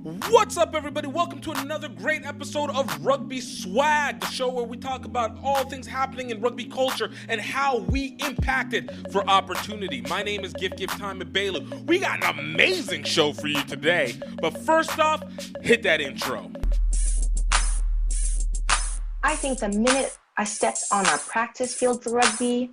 What's up, everybody? Welcome to another great episode of Rugby Swag, the show where we talk about all things happening in rugby culture and how we impact it for opportunity. My name is GiftTime and Bailu. We got an amazing show for you today, but first off, hit that intro. I think the minute I stepped on a practice field for rugby,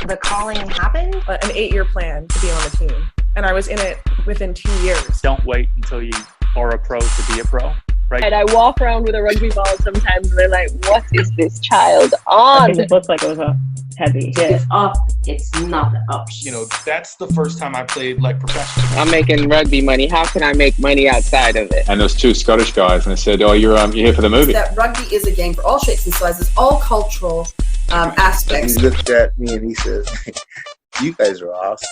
the calling happened. An 8-year plan to be on the team, and I was in it within 2 years. Don't wait until you are a pro to be a pro, right? And I walk around with a rugby ball sometimes and they're like, what is this child on? It looked like it was a heavy hit. It's up, it's not up. You know, that's the first time I played like professionally. I'm making rugby money. How can I make money outside of it? And there was two Scottish guys, and they said, "Oh, you're here for the movie." That rugby is a game for all shapes and sizes, all cultural aspects. He looked at me and he says, "You guys are awesome."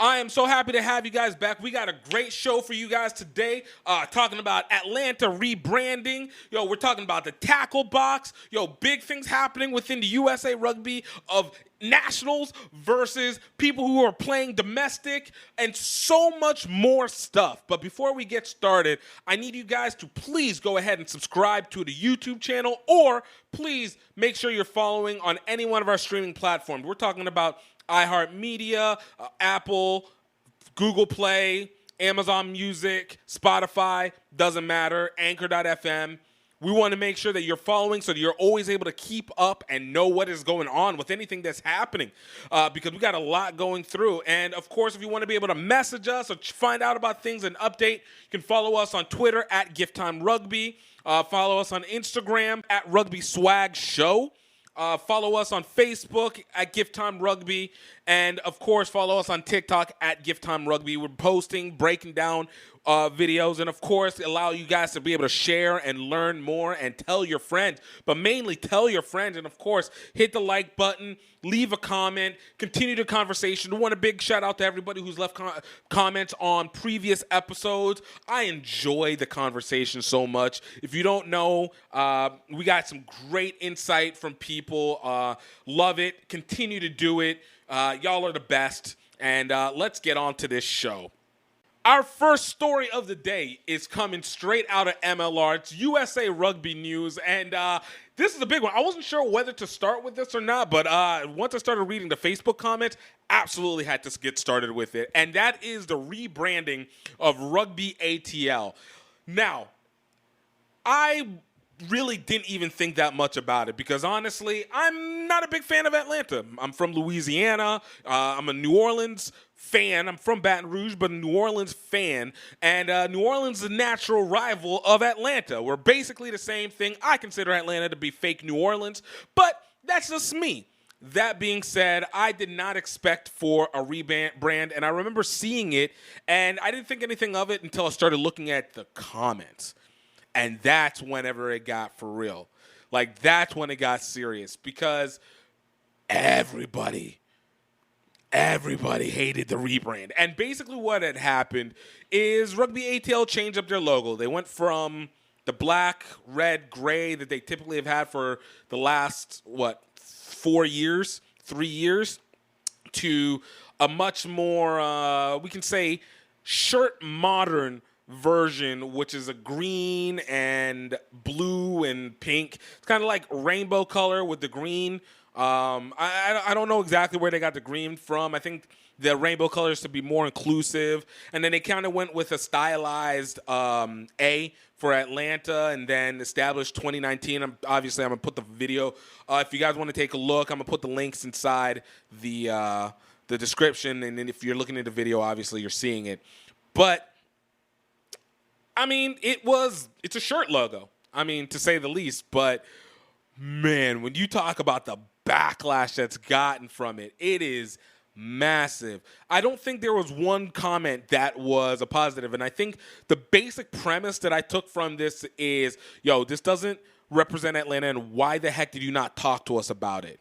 I am so happy to have you guys back. We got a great show for you guys today, talking about Atlanta rebranding. We're talking about the tackle box. Big things happening within the USA Rugby of nationals versus people who are playing domestic and so much more stuff. But before we get started, I need you guys to please go ahead and subscribe to the YouTube channel, or please make sure you're following on any one of our streaming platforms. We're talking about iHeartMedia, Apple, Google Play, Amazon Music, Spotify, doesn't matter, Anchor.fm. We want to make sure that you're following so that you're always able to keep up and know what is going on with anything that's happening, because we got a lot going through. And, of course, if you want to be able to message us or find out about things and update, you can follow us on Twitter at GiftTime Rugby. Follow us on Instagram at Rugby Swag Show. Follow us on Facebook at GiftTime Rugby, and of course follow us on TikTok at GiftTime Rugby. We're posting, breaking down videos, and of course allow you guys to be able to share and learn more and tell your friends, but mainly tell your friends, and of course hit the like button, leave a comment, continue the conversation. I want a big shout out to everybody who's left comments on previous episodes. I enjoy the conversation so much. If you don't know, we got some great insight from people. Love it. Continue to do it. Y'all are the best. And let's get on to this show. Our first story of the day is coming straight out of MLR. It's USA Rugby news, and this is a big one. I wasn't sure whether to start with this or not, but once I started reading the Facebook comments, absolutely had to get started with it, and that is the rebranding of Rugby ATL. Now, I really didn't even think that much about it because, honestly, I'm not a big fan of Atlanta. I'm from Louisiana. I'm a New Orleans fan. I'm from Baton Rouge, but a New Orleans fan. And New Orleans is a natural rival of Atlanta. We're basically the same thing. I consider Atlanta to be fake New Orleans, but that's just me. That being said, I did not expect for a rebrand, and I remember seeing it, and I didn't think anything of it until I started looking at the comments. And that's whenever it got for real. Like, that's when it got serious because everybody hated the rebrand. And basically what had happened is Rugby ATL changed up their logo. They went from the black, red, gray that they typically have had for the last, 3 years, to a much more, we can say, shirt modern version, which is a green and blue and pink. It's kind of like rainbow color with the green. I don't know exactly where they got the green from. I think the rainbow colors to be more inclusive. And then they kind of went with a stylized A for Atlanta, and then established 2019. I'm going to put the video. If you guys want to take a look, I'm going to put the links inside the description. And then if you're looking at the video, obviously you're seeing it. But I mean, it's a shirt logo, to say the least. But, man, when you talk about the backlash that's gotten from it, it is massive. I don't think there was one comment that was a positive. And I think the basic premise that I took from this is, this doesn't represent Atlanta, and why the heck did you not talk to us about it?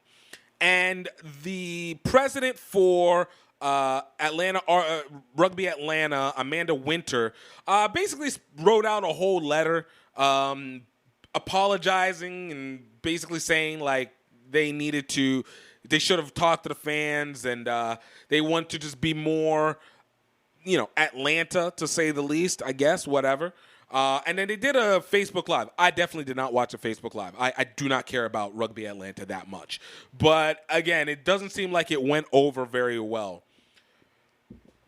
And the president for Atlanta, Rugby Atlanta, Amanda Winter, basically wrote out a whole letter apologizing and basically saying, like, they should have talked to the fans, and they want to just be more Atlanta, to say the least, I guess, whatever. And then they did a Facebook Live. I definitely did not watch a Facebook Live. I do not care about Rugby Atlanta that much. But, again, it doesn't seem like it went over very well.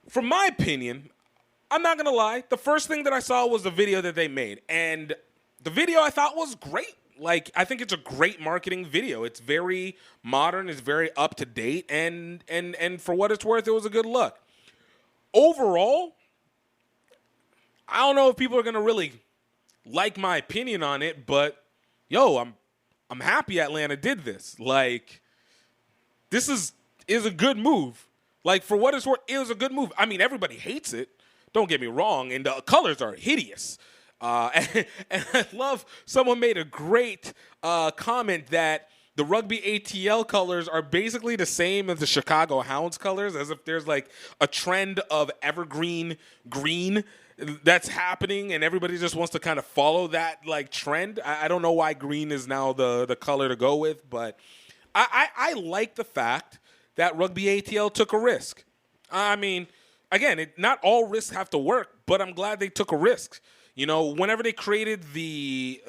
From my opinion, I'm not going to lie. The first thing that I saw was the video that they made. And the video I thought was great. Like, I think it's a great marketing video. It's very modern. It's very up to date. And for what it's worth, it was a good look. Overall, I don't know if people are going to really like my opinion on it, but, I'm happy Atlanta did this. Like, this is a good move. Like, for what it's worth, it was a good move. I mean, everybody hates it. Don't get me wrong. And the colors are hideous. And I love someone made a great comment that the Rugby ATL colors are basically the same as the Chicago Hounds colors, as if there's like a trend of evergreen green that's happening and everybody just wants to kind of follow that like trend. I don't know why green is now the color to go with, but I like the fact that Rugby ATL took a risk. I mean, again, not all risks have to work, but I'm glad they took a risk. Whenever they created the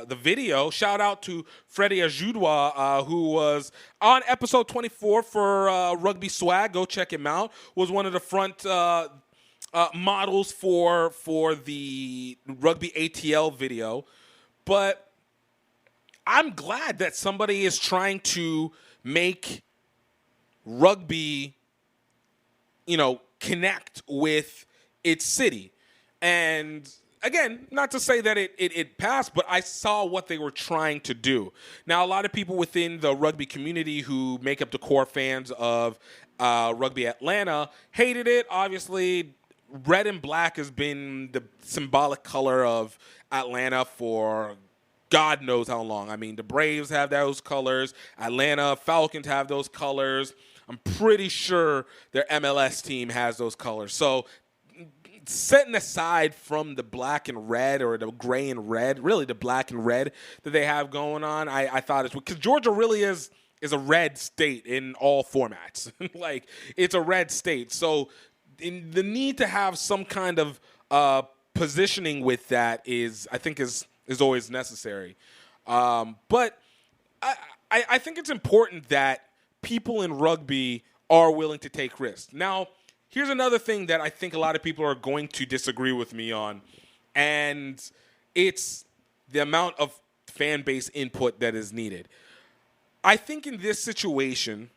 video, shout out to Freddie Ajudwa, who was on episode 24 for Rugby Swag. Go check him out. Was one of the front models for the Rugby ATL video. But I'm glad that somebody is trying to make rugby, connect with its city. And again, not to say that it passed, but I saw what they were trying to do. Now, a lot of people within the rugby community who make up the core fans of Rugby Atlanta hated it. Obviously, red and black has been the symbolic color of Atlanta for God knows how long. I mean, the Braves have those colors. Atlanta Falcons have those colors. I'm pretty sure their MLS team has those colors. So, setting aside from the black and red or the gray and red, really the black and red that they have going on, I thought it's because Georgia really is a red state in all formats. Like, it's a red state. So the need to have some kind of positioning with that is always necessary. But I think it's important that people in rugby are willing to take risks. Now, here's another thing that I think a lot of people are going to disagree with me on, and it's the amount of fan base input that is needed. I think in this situation,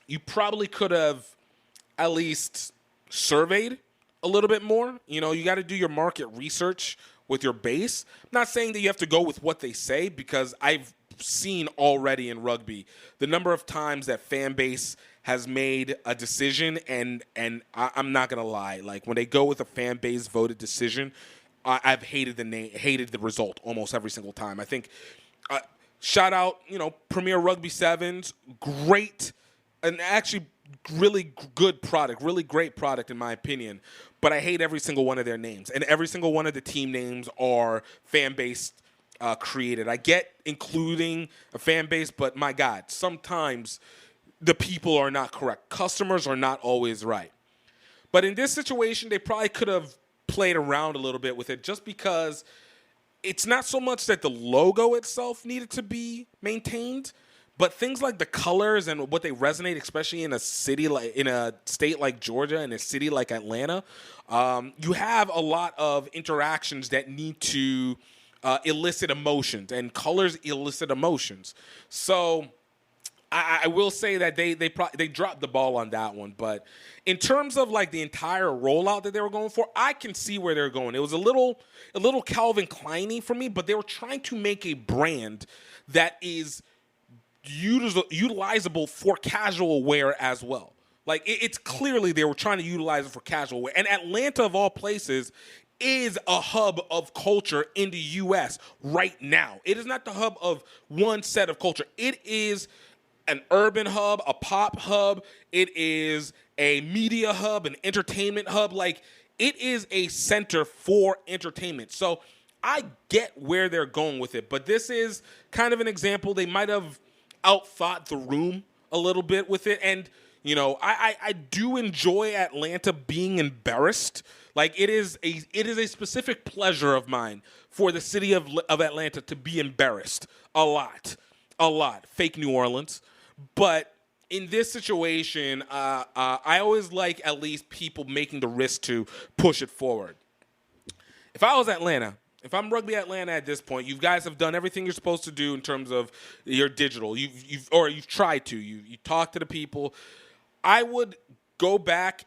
you probably could have at least surveyed a little bit more. You got to do your market research with your base. I'm not saying that you have to go with what they say, because I've seen already in rugby the number of times that fan base has made a decision, and I'm not gonna lie, like when they go with a fan base voted decision, I've hated the result almost every single time. I think shout out, Premier Rugby Sevens, great and actually really good product, really great product in my opinion. But I hate every single one of their names, and every single one of the team names are fan based created. I get including a fan base, but my God, sometimes the people are not correct. Customers are not always right. But in this situation, they probably could have played around a little bit with it, just because it's not so much that the logo itself needed to be maintained, but things like the colors and what they resonate, especially in a state like Georgia and a city like Atlanta. You have a lot of interactions that need to elicit emotions, and colors elicit emotions. So I will say that they dropped the ball on that one. But in terms of like the entire rollout that they were going for, I can see where they're going. It was a little Calvin Klein-y for me, but they were trying to make a brand that is utilizable for casual wear as well. Like, it's clearly they were trying to utilize it for casual wear. And Atlanta, of all places, is a hub of culture in the U.S. right now. It is not the hub of one set of culture. It is an urban hub, a pop hub. It is a media hub, an entertainment hub. Like, it is a center for entertainment. So I get where they're going with it, but this is kind of an example. They might have outthought the room a little bit with it. And I do enjoy Atlanta being embarrassed. Like it is a specific pleasure of mine for the city of Atlanta to be embarrassed a lot. Fake New Orleans, but in this situation, I always like at least people making the risk to push it forward. If I was Atlanta, if I'm Rugby Atlanta at this point, you guys have done everything you're supposed to do in terms of your digital. You've tried to. You talk to the people. I would go back,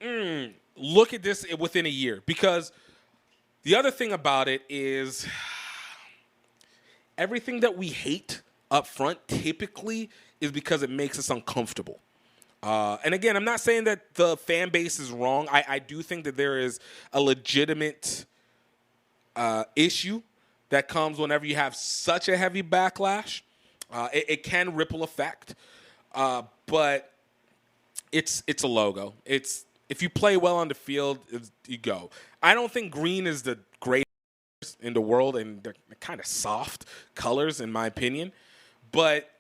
look at this within a year, because the other thing about it is everything that we hate up front typically is because it makes us uncomfortable. And again, I'm not saying that the fan base is wrong. I do think that there is a legitimate issue that comes whenever you have such a heavy backlash. It can ripple effect, but it's a logo. If you play well on the field, you go. I don't think green is the greatest in the world, and they're kind of soft colors in my opinion. But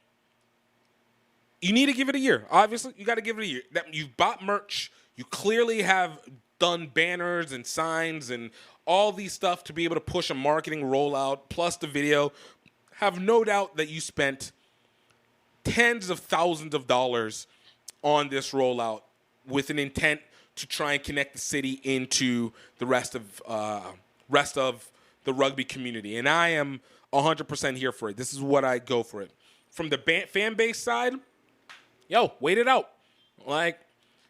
you need to give it a year. Obviously, you got to give it a year. You've bought merch. You clearly have done banners and signs and all these stuff to be able to push a marketing rollout, plus the video. Have no doubt that you spent tens of thousands of dollars on this rollout with an intent to try and connect the city into the rest of the rugby community. And I am 100% here for it. This is what I go for it. From the fan base side, wait it out. Like,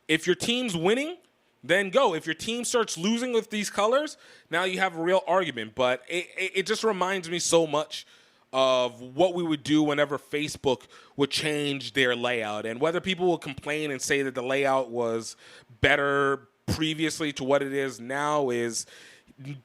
if your team's winning, then go. If your team starts losing with these colors, now you have a real argument. But it just reminds me so much of what we would do whenever Facebook would change their layout. And whether people will complain and say that the layout was better previously to what it is now is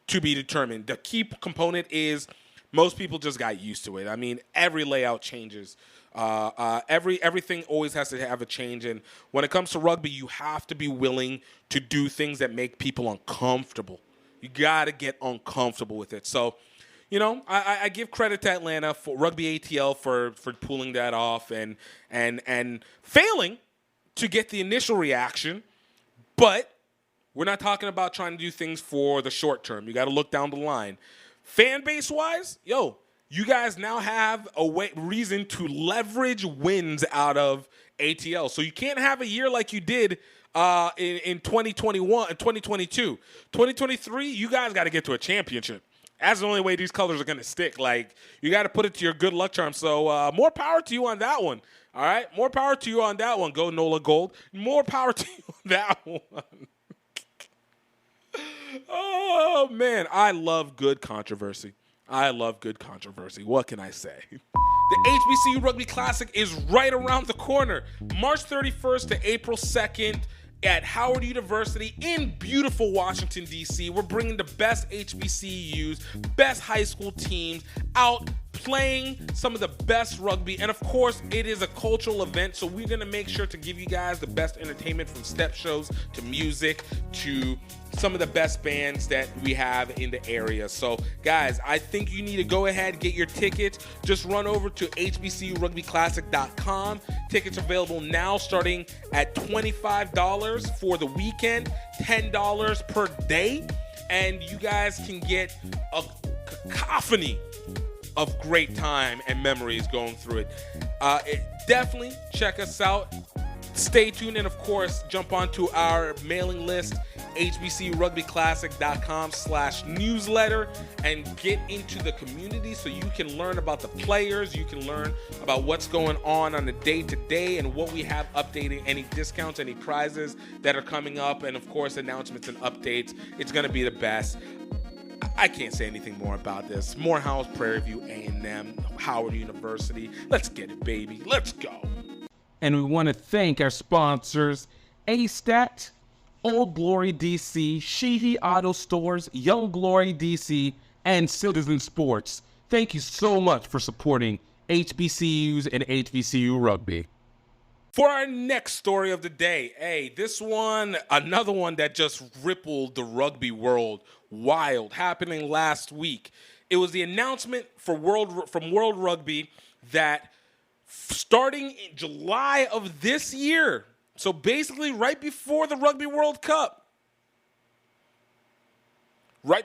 to be determined. The key component is most people just got used to it. I mean, every layout changes. Everything always has to have a change. And when it comes to rugby, you have to be willing to do things that make people uncomfortable. You got to get uncomfortable with it. So, I give credit to Atlanta for Rugby ATL for pulling that off and failing to get the initial reaction. But we're not talking about trying to do things for the short term. You got to look down the line. Fan base wise, you guys now have a reason to leverage wins out of ATL. So you can't have a year like you did in 2021 and 2022. 2023, you guys got to get to a championship. That's the only way these colors are going to stick. Like, you got to put it to your good luck charm. So more power to you on that one. All right? More power to you on that one. Go NOLA Gold. More power to you on that one. Oh, man. I love good controversy. What can I say? The HBCU Rugby Classic is right around the corner. March 31st to April 2nd at Howard University in beautiful Washington, D.C. We're bringing the best HBCUs, best high school teams out playing some of the best rugby. And of course, it is a cultural event, so we're going to make sure to give you guys the best entertainment, from step shows to music to some of the best bands that we have in the area. So guys, I think you need to go ahead, get your tickets. Just run over to hbcurugbyclassic.com. Tickets available now, starting at $25 for the weekend, $10 per day. And you guys can get a cacophony of great time and memories going through it. Definitely check us out. Stay tuned, and of course, jump onto our mailing list, hbcurugbyclassic.com/newsletter, and get into the community so you can learn about the players, you can learn about what's going on the day-to-day and what we have updating, any discounts, any prizes that are coming up, and of course, announcements and updates. It's going to be the best. I can't say anything more about this. Morehouse, Prairie View, A&M, Howard University. Let's get it, baby. Let's go. And we want to thank our sponsors, A-Stat, Old Glory DC, Sheehy Auto Stores, Young Glory DC, and Citizen Sports. Thank you so much for supporting HBCUs and HBCU Rugby. For our next story of the day, this one, another one that just rippled the rugby world wild, happening last week. It was the announcement from World Rugby that starting in July of this year, So basically, right before the Rugby World Cup, we're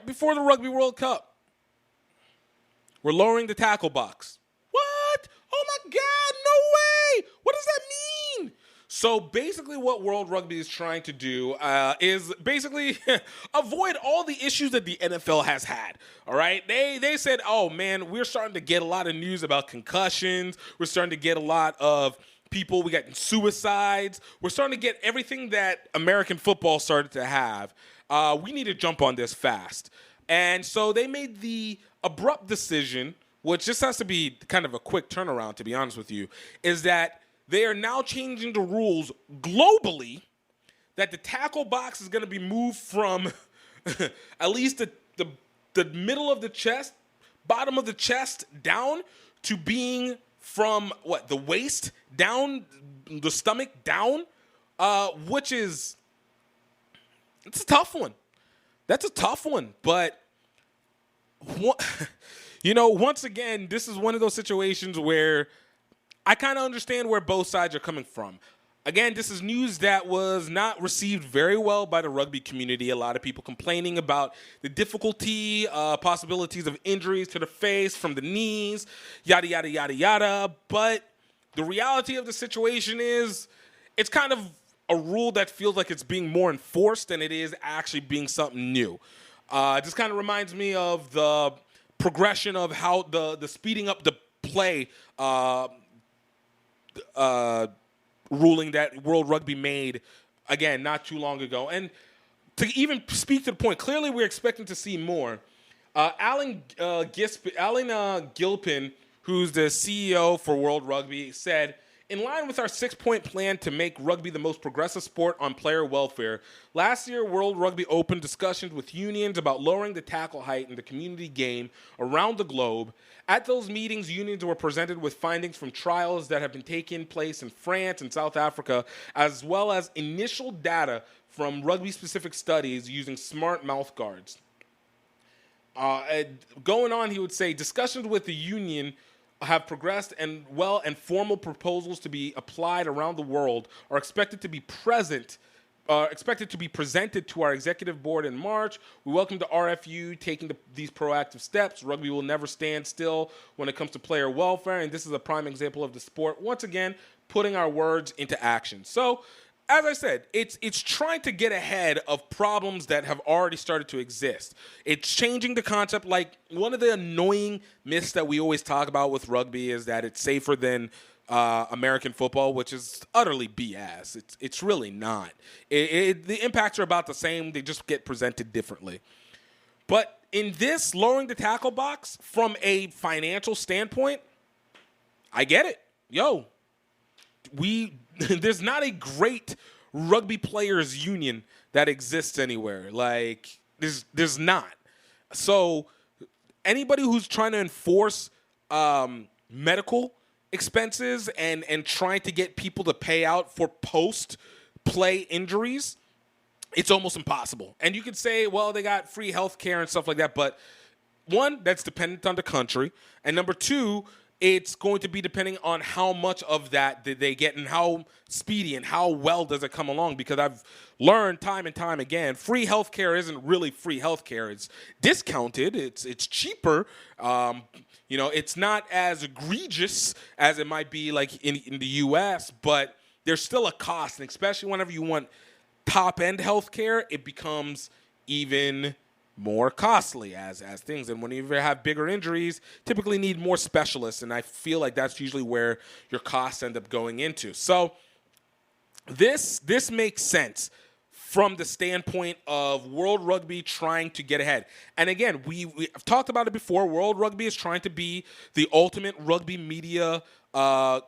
lowering the tackle box. What? Oh my God, no way! What does that mean? So basically what World Rugby is trying to do is basically avoid all the issues that the NFL has had, all right? They said, oh, man, we're starting to get a lot of news about concussions. We're starting to get a lot of people. We got suicides. We're starting to get everything that American football started to have. We need to jump on this fast. And so they made the abrupt decision, which just has to be kind of a quick turnaround, to be honest with you, is that they are now changing the rules globally that the tackle box is going to be moved from at least the middle of the chest, bottom of the chest down to being from the waist down, the stomach down, which is, it's a tough one. That's a tough one. But, once again, this is one of those situations where I kind of understand where both sides are coming from. Again, this is news that was not received very well by the rugby community. A lot of people complaining about the difficulty, possibilities of injuries to the face from the knees, yada, yada, yada, yada. But the reality of the situation is it's kind of a rule that feels like it's being more enforced than it is actually being something new. It just kind of reminds me of the progression of how the speeding up the play ruling that World Rugby made, again, not too long ago. And to even speak to the point, clearly we're expecting to see more. Alan Gilpin, who's the CEO for World Rugby, said, in line with our 6-point plan to make rugby the most progressive sport on player welfare, last year World Rugby opened discussions with unions about lowering the tackle height in the community game around the globe. At those meetings, unions were presented with findings from trials that have been taking place in France and South Africa, as well as initial data from rugby-specific studies using smart mouth guards. Going on, he would say, discussions with the union have progressed and formal proposals to be applied around the world are expected to be presented to our executive board in March. We welcome the RFU taking these proactive steps. Rugby will never stand still when it comes to player welfare, and this is a prime example of the sport, once again, putting our words into action. So, as I said, it's trying to get ahead of problems that have already started to exist. It's changing the concept. Like, one of the annoying myths that we always talk about with rugby is that it's safer than American football, which is utterly BS. It's really not. The impacts are about the same. They just get presented differently. But in this, lowering the tackle box from a financial standpoint, I get it. There's not a great rugby players union that exists anywhere. Like, there's not. So anybody who's trying to enforce medical expenses and trying to get people to pay out for post-play injuries, it's almost impossible. And you could say, well, they got free health care and stuff like that. But one, that's dependent on the country. And number two, it's going to be depending on how much of that did they get and how speedy and how well does it come along. Because I've learned time and time again, free healthcare isn't really free healthcare. It's discounted. It's cheaper. It's not as egregious as it might be like in the U.S., but there's still a cost. And especially whenever you want top-end healthcare, it becomes even more costly as things. And when you have bigger injuries, typically need more specialists. And I feel like that's usually where your costs end up going into. So this makes sense from the standpoint of World Rugby trying to get ahead. And again, we've talked about it before. World Rugby is trying to be the ultimate rugby media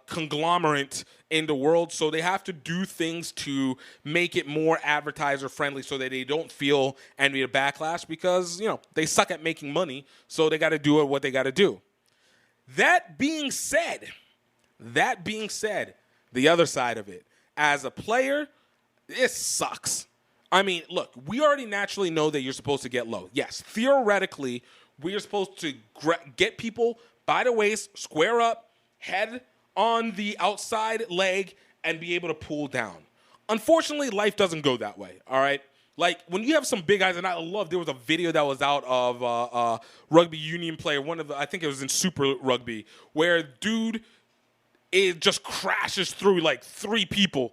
conglomerate in the world, so they have to do things to make it more advertiser friendly so that they don't feel any backlash because, they suck at making money, so they got to do what they got to do. That being said, the other side of it, as a player, this sucks. I mean, look, we already naturally know that you're supposed to get low. Yes, theoretically, we are supposed to get people by the waist, square up, head on the outside leg, and be able to pull down. unfortunately, life doesn't go that way, all right? Like, when you have some big guys, and I love, there was a video that was out of rugby union player, I think it was in Super Rugby, where dude, it just crashes through like 3 people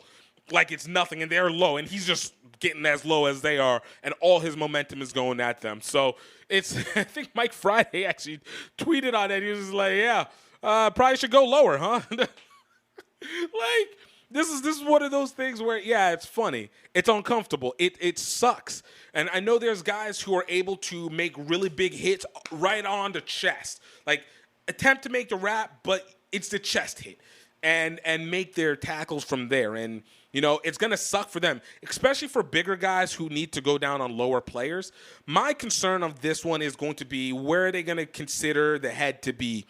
like it's nothing, and they're low, and he's just getting as low as they are, and all his momentum is going at them. So it's, I think Mike Friday actually tweeted on it. He was like, yeah, probably should go lower, huh? Like, this is one of those things where, yeah, it's funny. It's uncomfortable. It sucks. And I know there's guys who are able to make really big hits right on the chest. Like, attempt to make the wrap, but it's the chest hit. And make their tackles from there. And, you know, it's going to suck for them, especially for bigger guys who need to go down on lower players. My concern of this one is going to be, where are they going to consider the head to be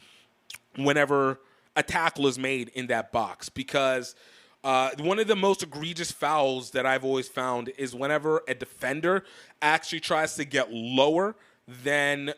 whenever a tackle is made in that box? Because one of the most egregious fouls that I've always found is whenever a defender actually tries to get lower than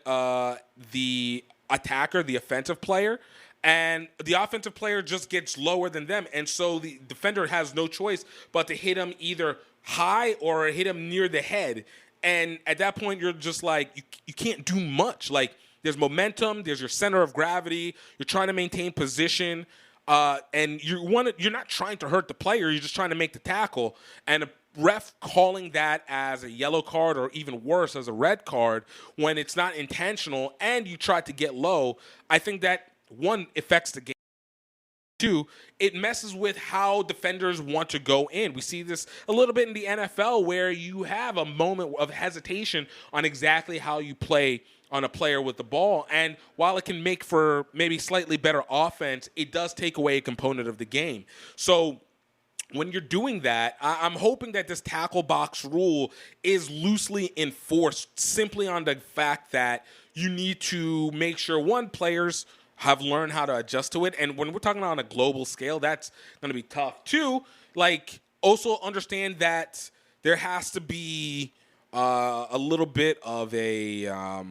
the attacker, the offensive player, and the offensive player just gets lower than them. And so the defender has no choice but to hit him either high or hit him near the head. And at that point, you're just like, you can't do much. Like, there's momentum, there's your center of gravity, you're trying to maintain position, and you're not trying to hurt the player, you're just trying to make the tackle. And a ref calling that as a yellow card, or even worse, as a red card, when it's not intentional and you try to get low, I think that, one, affects the game. 2, it messes with how defenders want to go in. We see this a little bit in the NFL, where you have a moment of hesitation on exactly how you play on a player with the ball. And while it can make for maybe slightly better offense, it does take away a component of the game. So when you're doing that, I'm hoping that this tackle box rule is loosely enforced, simply on the fact that you need to make sure, one, players have learned how to adjust to it. And when we're talking on a global scale, that's going to be tough. 2, like, also understand that there has to be a little bit of a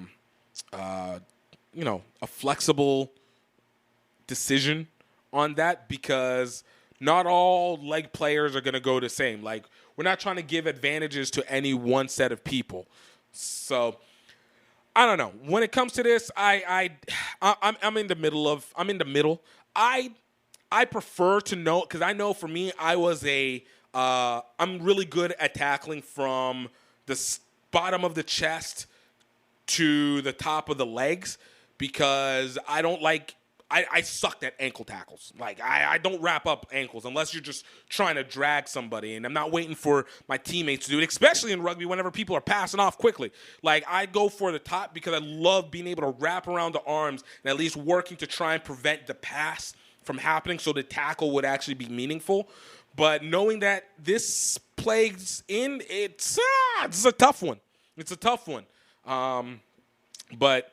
flexible decision on that, because not all leg players are going to go the same. Like, we're not trying to give advantages to any one set of people. So I don't know. When it comes to this, I'm in the middle. I prefer to know, because I know for me, I'm really good at tackling from the bottom of the chest to the top of the legs, because I don't like, I sucked at ankle tackles. Like, I don't wrap up ankles unless you're just trying to drag somebody, and I'm not waiting for my teammates to do it, especially in rugby whenever people are passing off quickly. Like, I go for the top because I love being able to wrap around the arms and at least working to try and prevent the pass from happening so the tackle would actually be meaningful. But knowing that this plays in, it's a tough one. It's a tough one. But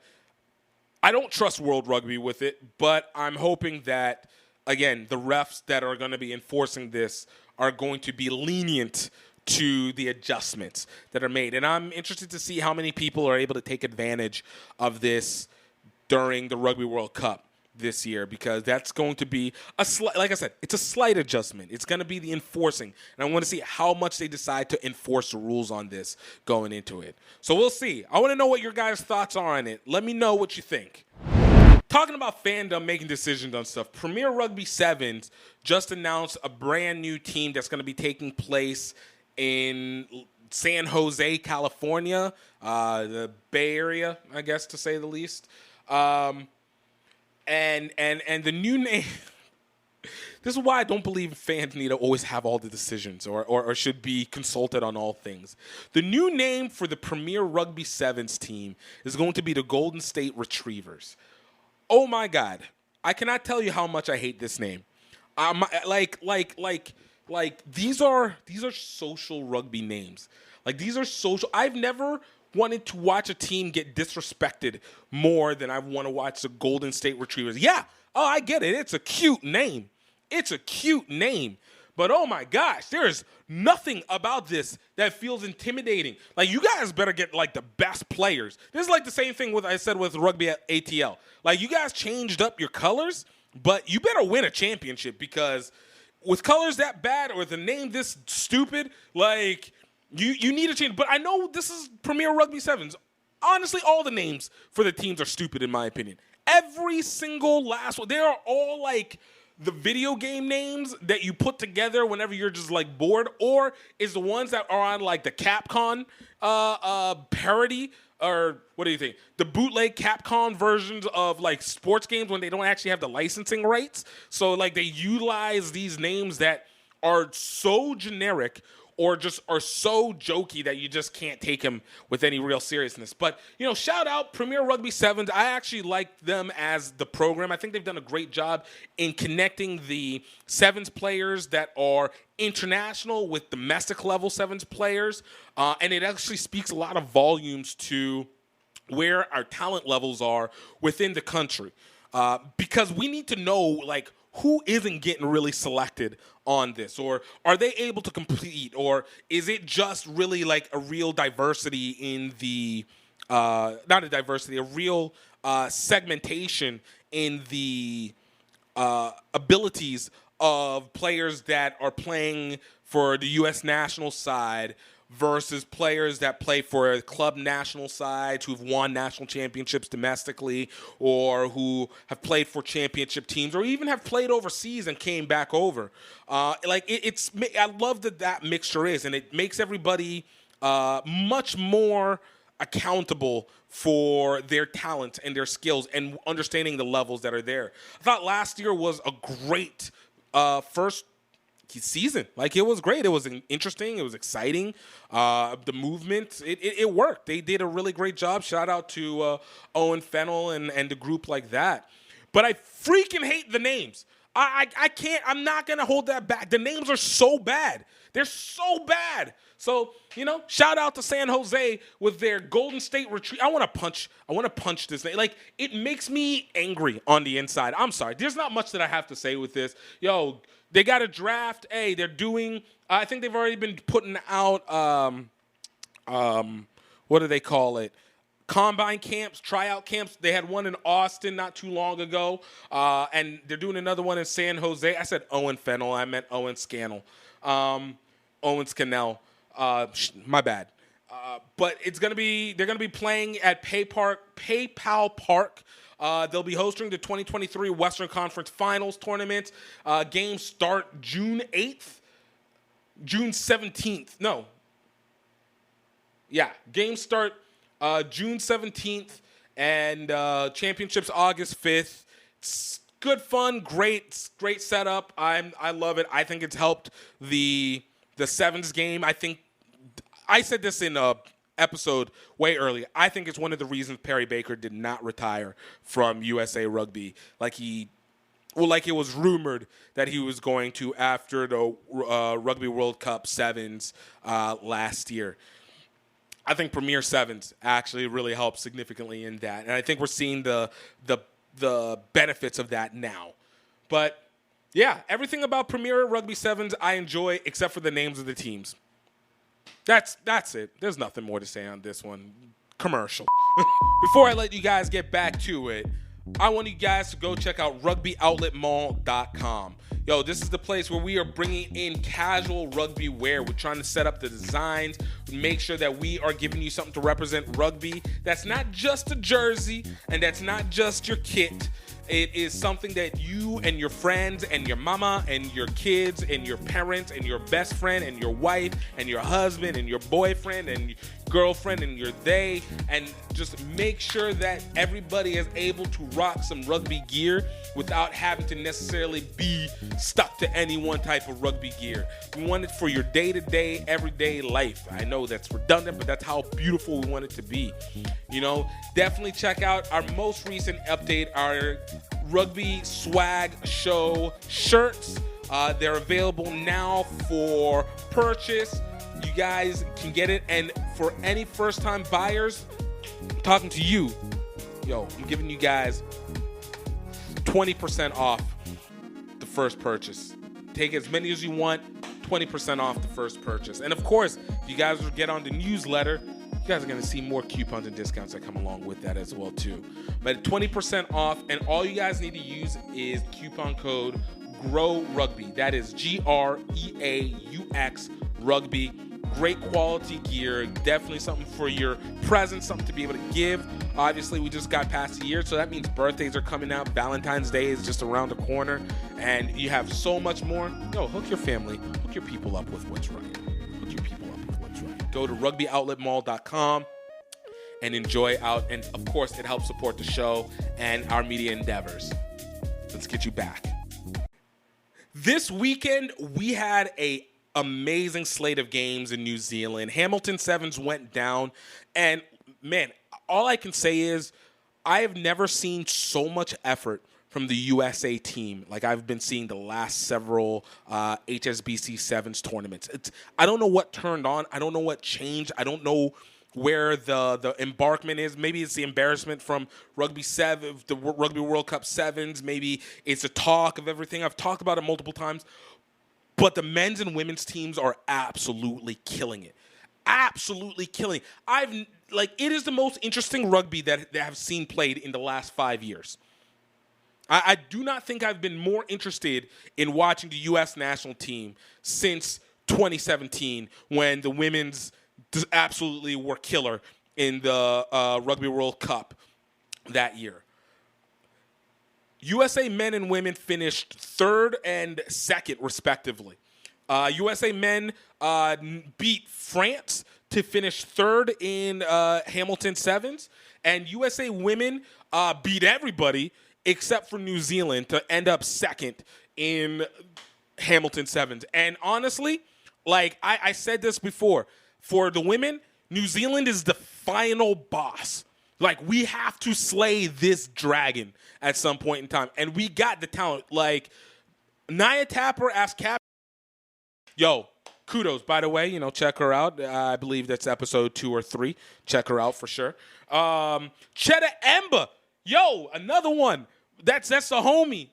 I don't trust World Rugby with it, but I'm hoping that, again, the refs that are going to be enforcing this are going to be lenient to the adjustments that are made. And I'm interested to see how many people are able to take advantage of this during the Rugby World Cup this year, because that's going to be like I said, it's a slight adjustment. It's going to be the enforcing, and I want to see how much they decide to enforce the rules on this going into it. So we'll see. I want to know what your guys' thoughts are on it. Let me know what you think. Talking about fandom making decisions on stuff, Premier Rugby Sevens just announced a brand new team that's going to be taking place in San Jose, California, the Bay Area, I guess, to say the least. And the new name, this is why I don't believe fans need to always have all the decisions or should be consulted on all things. The new name for the Premier Rugby Sevens team is going to be the Golden State Retrievers. Oh my God. I cannot tell you how much I hate this name. These are social rugby names. Like, these are social. I've never wanted to watch a team get disrespected more than I want to watch the Golden State Retrievers. Yeah, I get it. It's a cute name. But oh my gosh, there's nothing about this that feels intimidating. Like, you guys better get, like, the best players. This is like the same thing I said with Rugby ATL. Like, you guys changed up your colors, but you better win a championship, because with colors that bad or the name this stupid, like you need to change. But I know this is Premier Rugby Sevens. Honestly, all the names for the teams are stupid in my opinion. Every single last one. They are all like the video game names that you put together whenever you're just like bored, or is the ones that are on like the Capcom parody, or what do you think? The bootleg Capcom versions of like sports games when they don't actually have the licensing rights. So like they utilize these names that are so generic or just are so jokey that you just can't take them with any real seriousness. But, you know, shout out Premier Rugby Sevens. I actually like them as the program. I think they've done a great job in connecting the Sevens players that are international with domestic level Sevens players. And it actually speaks a lot of volumes to where our talent levels are within the country. Because we need to know, like, who isn't getting really selected on this? Or are they able to compete? Or is it just really like a real diversity in the, not a diversity, a real segmentation in the abilities of players that are playing for the U.S. national side versus players that play for a club national side who've won national championships domestically or who have played for championship teams or even have played overseas and came back over. I love that mixture is, and it makes everybody much more accountable for their talent and their skills and understanding the levels that are there. I thought last year was a great first season. Like, it was great. It was interesting. It was exciting. The movement, it worked. They did a really great job. Shout out to Owen Fennell and the group like that. But I freaking hate the names. I can't. I'm not going to hold that back. The names are so bad. They're so bad. So, you know, shout out to San Jose with their Golden State Retreat. I want to punch this name. Like, it makes me angry on the inside. I'm sorry. There's not much that I have to say with this. Yo, they got a draft. Hey, they're doing, I think they've already been putting out, what do they call it? Combine camps, tryout camps. They had one in Austin not too long ago, and they're doing another one in San Jose. I said Owen Fennell. I meant Owen Scannell. Owen Scannell. My bad. But they're going to be playing at PayPal Park. They'll be hosting the 2023 Western Conference Finals tournament. Games start June 17th. No. Yeah, games start June 17th, and championships August 5th. It's good fun, great setup. I love it. I think it's helped the Sevens game. I think I said this in a episode way earlier. I think it's one of the reasons Perry Baker did not retire from USA Rugby. Like it was rumored that he was going to after the Rugby World Cup Sevens last year. I think Premier Sevens actually really helped significantly in that, and I think we're seeing the benefits of that now. But yeah, everything about Premier Rugby Sevens I enjoy except for the names of the teams. That's it. There's nothing more to say on this one. Commercial. Before I let you guys get back to it, I want you guys to go check out rugbyoutletmall.com. Yo, this is the place where we are bringing in casual rugby wear. We're trying to set up the designs, make sure that we are giving you something to represent rugby. That's not just a jersey, and that's not just your kit. It is something that you and your friends and your mama and your kids and your parents and your best friend and your wife and your husband and your boyfriend and girlfriend and your they, and just make sure that everybody is able to rock some rugby gear without having to necessarily be stuck to any one type of rugby gear. We want it for your day-to-day, everyday life. I know that's redundant, but that's how beautiful we want it to be. You know, definitely check out our most recent update, our Rugby Swag Show shirts. They're available now for purchase. You guys can get it, and for any first-time buyers, I'm talking to you. Yo, I'm giving you guys 20% off the first purchase. Take as many as you want, 20% off the first purchase. And of course, if you guys will get on the newsletter, you guys are going to see more coupons and discounts that come along with that as well too. But 20% off, and all you guys need to use is coupon code Grow Rugby. That is GREAUX Rugby. Great quality gear. Definitely something for your present, something to be able to give. Obviously, we just got past the year, so that means birthdays are coming out. Valentine's Day is just around the corner, and you have so much more. Yo, hook your family, hook your people up with what's right. Hook your people up with what's right. Go to rugbyoutletmall.com and enjoy out. And, of course, it helps support the show and our media endeavors. Let's get you back. This weekend, we had a amazing slate of games in New Zealand. Hamilton Sevens went down, and man, all I can say is I have never seen so much effort from the USA team like I've been seeing the last several HSBC Sevens tournaments. I don't know what turned on. I don't know what changed. I don't know where the embarkment is. Maybe it's the embarrassment from Rugby World Cup Sevens. Maybe it's a talk of everything. I've talked about it multiple times. But the men's and women's teams are absolutely killing it. Absolutely killing it. It is the most interesting rugby that I've seen played in the last 5 years. I do not think I've been more interested in watching the U.S. national team since 2017 when the women's absolutely were killer in the Rugby World Cup that year. USA men and women finished third and second, respectively. USA men beat France to finish third in Hamilton Sevens, and USA women beat everybody except for New Zealand to end up second in Hamilton Sevens. And honestly, I said this before, for the women, New Zealand is the final boss. We have to slay this dragon at some point in time. And we got the talent. Nia Tapper asked Cap. Yo, kudos, by the way. Check her out. I believe that's episode 2 or 3. Check her out for sure. Cheddar Ember. Yo, another one. That's the homie.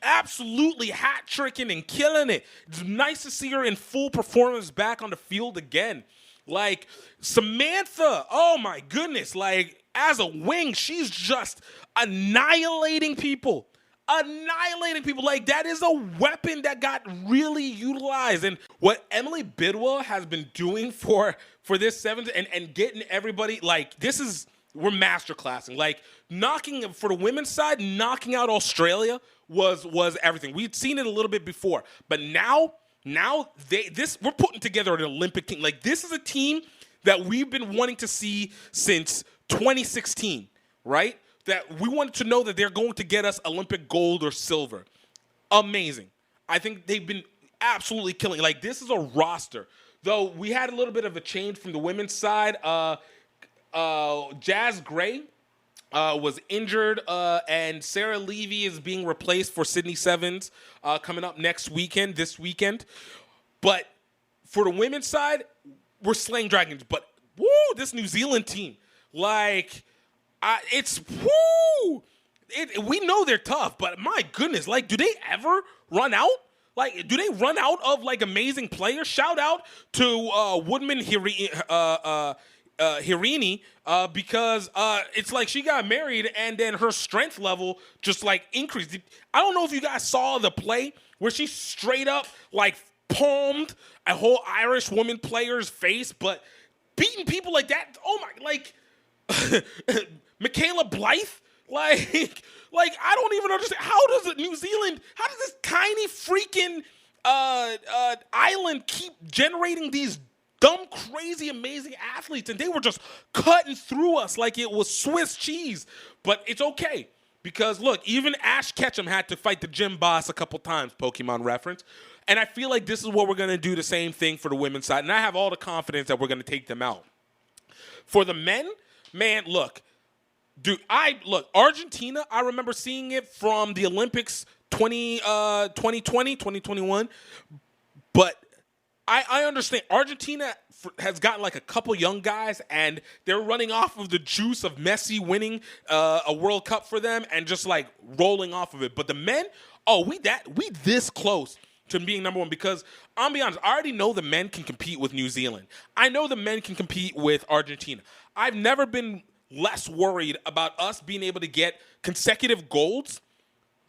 Absolutely hat-tricking and killing it. It's nice to see her in full performance back on the field again. Samantha, oh my goodness, as a wing, she's just annihilating people. That is a weapon that got really utilized. And what Emily Bidwell has been doing for this sevens and getting everybody, we're masterclassing. Knocking, for the women's side, knocking out Australia was everything. We'd seen it a little bit before, but now we're putting together an Olympic team. This is a team that we've been wanting to see since 2016, right? That we wanted to know that they're going to get us Olympic gold or silver. Amazing. I think they've been absolutely killing. This is a roster. Though we had a little bit of a change from the women's side. Jazz Gray was injured, and Sarah Levy is being replaced for Sydney Sevens coming up this weekend. But for the women's side, we're slaying dragons. But, woo, this New Zealand team, we know they're tough, but my goodness, do they ever run out? Do they run out of, amazing players? Shout out to Woodman Hirini, because it's she got married and then her strength level just increased. I don't know if you guys saw the play where she straight up palmed a whole Irish woman player's face, but beating people like that, oh my, Michaela Blythe, I don't even understand. How does this tiny freaking island keep generating these dumb, crazy, amazing athletes? And they were just cutting through us like it was Swiss cheese. But it's okay, because look, even Ash Ketchum had to fight the gym boss a couple times, Pokemon reference. And I feel like this is what we're going to do, the same thing for the women's side. And I have all the confidence that we're going to take them out. For the men, man, look, Argentina, I remember seeing it from the Olympics 2020, 2021. But I understand Argentina has gotten a couple young guys, and they're running off of the juice of Messi winning a World Cup for them and just rolling off of it. But the men, we this close to being number one, because I'll be honest, I already know the men can compete with New Zealand. I know the men can compete with Argentina. I've never been less worried about us being able to get consecutive golds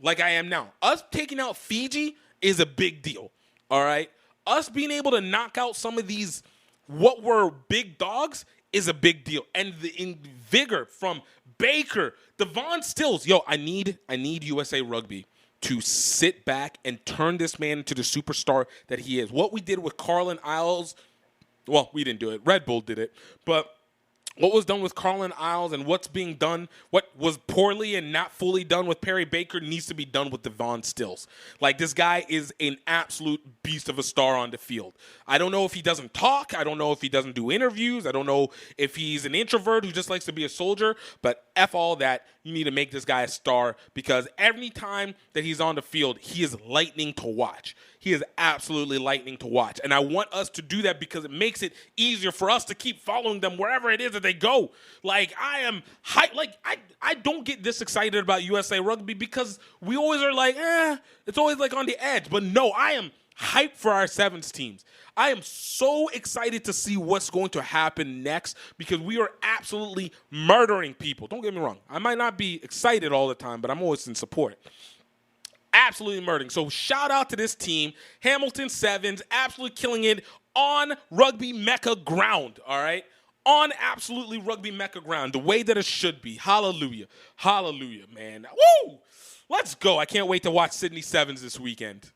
like I am now. Us taking out Fiji is a big deal, all right? Us being able to knock out some of these what were big dogs is a big deal. And the vigor from Baker, Devon Stills. Yo, I need USA Rugby to sit back and turn this man into the superstar that he is. What we did with Carlin Isles, well, we didn't do it. Red Bull did it. But what was done with Carlin Isles and what's being done, what was poorly and not fully done with Perry Baker needs to be done with Devon Stills. Like, this guy is an absolute beast of a star on the field. I don't know if he doesn't talk. I don't know if he doesn't do interviews. I don't know if he's an introvert who just likes to be a soldier. But F all that. You need to make this guy a star because every time that he's on the field, he is lightning to watch. He is absolutely lightning to watch. And I want us to do that because it makes it easier for us to keep following them wherever it is that they go. Like, I am hyped. Like, I don't get this excited about USA Rugby because we always are like, it's always like on the edge. But no, I am hyped for our sevens teams. I am so excited to see what's going to happen next because we are absolutely murdering people. Don't get me wrong. I might not be excited all the time, but I'm always in support. Absolutely murdering. So shout out to this team. Hamilton Sevens, absolutely killing it on Rugby Mecca ground, all right? On absolutely Rugby Mecca ground, the way that it should be. Hallelujah. Hallelujah, man. Woo! Let's go. I can't wait to watch Sydney Sevens this weekend.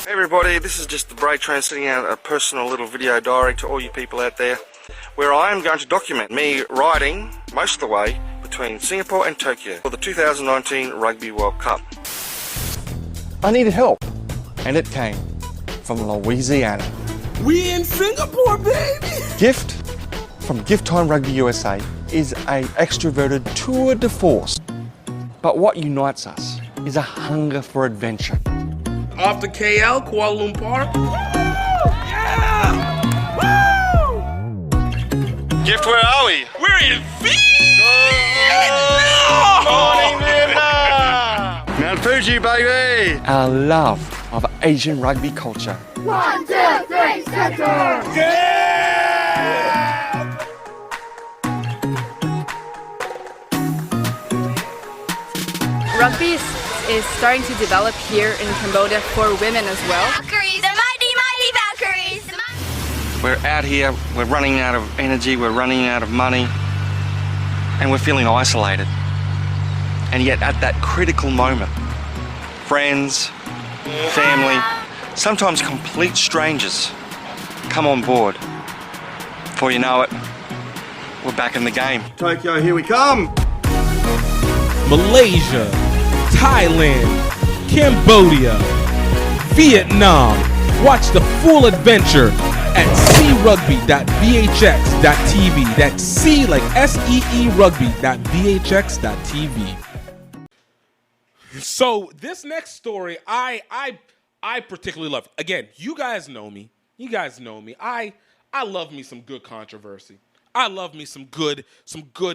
Hey everybody, this is just the Break Train sending out a personal little video diary to all you people out there where I am going to document me riding most of the way between Singapore and Tokyo for the 2019 Rugby World Cup. I needed help, and it came from Louisiana. We in Singapore, baby! Gift from GiftTime Rugby USA is a extroverted tour de force. But what unites us is a hunger for adventure. Off to KL, Kuala Lumpur. Gift, where are we? We're in Fiji! Morning, Vietnam! Mount Fuji, baby! Our love of Asian rugby culture. 1, 2, 3, center! Rugby is starting to develop here in Cambodia for women as well. Valkyries, the mighty Valkyries! We're out here, we're running out of energy, we're running out of money, and we're feeling isolated. And yet at that critical moment, friends, family, sometimes complete strangers come on board. Before you know it, we're back in the game. Tokyo, here we come! Malaysia, Thailand, Cambodia, Vietnam. Watch the full adventure at crugby.vhx.tv. That's C like SEE rugby.vhx.tv. So this next story, I particularly love. Again, you guys know me. I love me some good controversy. I love me some good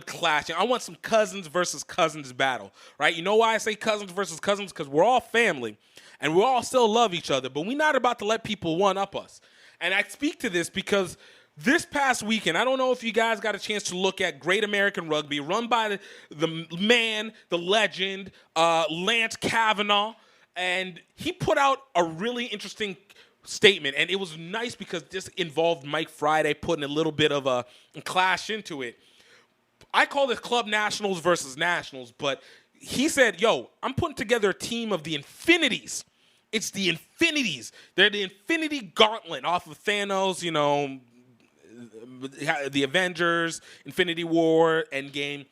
clashing. I want some cousins versus cousins battle, right? You know why I say cousins versus cousins? Because we're all family, and we all still love each other, but we're not about to let people one-up us. And I speak to this because this past weekend, I don't know if you guys got a chance to look at Great American Rugby, run by the man, the legend, Lance Kavanaugh, and he put out a really interesting statement, and it was nice because this involved Mike Friday putting a little bit of a clash into it. I call this Club Nationals versus Nationals, but he said, yo, I'm putting together a team of the Infinities. It's the Infinities. They're the Infinity Gauntlet off of Thanos, you know, the Avengers, Infinity War, Endgame,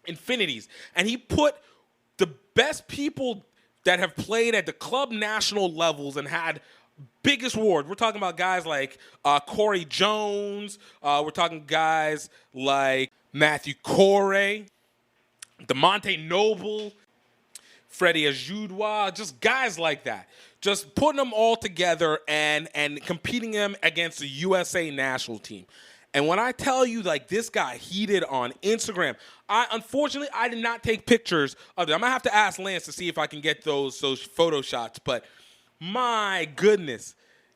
Infinities. And he put the best people that have played at the club national levels and had biggest award. We're talking about guys like Corey Jones. We're talking guys like Matthew Corey, DeMonte Noble, Freddie Ajudwa, just guys like that. Just putting them all together and competing them against the USA national team. And when I tell you, like, this guy heated on Instagram, unfortunately, I did not take pictures of it. I'm going to have to ask Lance to see if I can get those photo shots. But my goodness,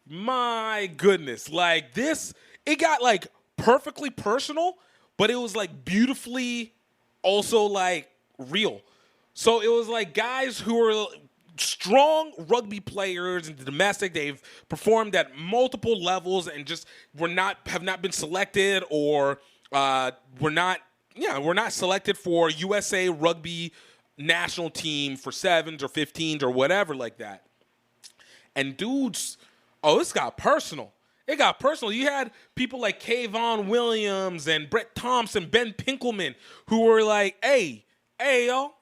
like this, it got like perfectly personal, but it was like beautifully also like real. So it was like guys who were strong rugby players in the domestic. They've performed at multiple levels and just have not been selected or were not selected for USA Rugby national team for 7s or 15s or whatever like that. And dudes, this got personal. It got personal. You had people like Kayvon Williams and Brett Thompson, Ben Pinkelman, who were like, hey, y'all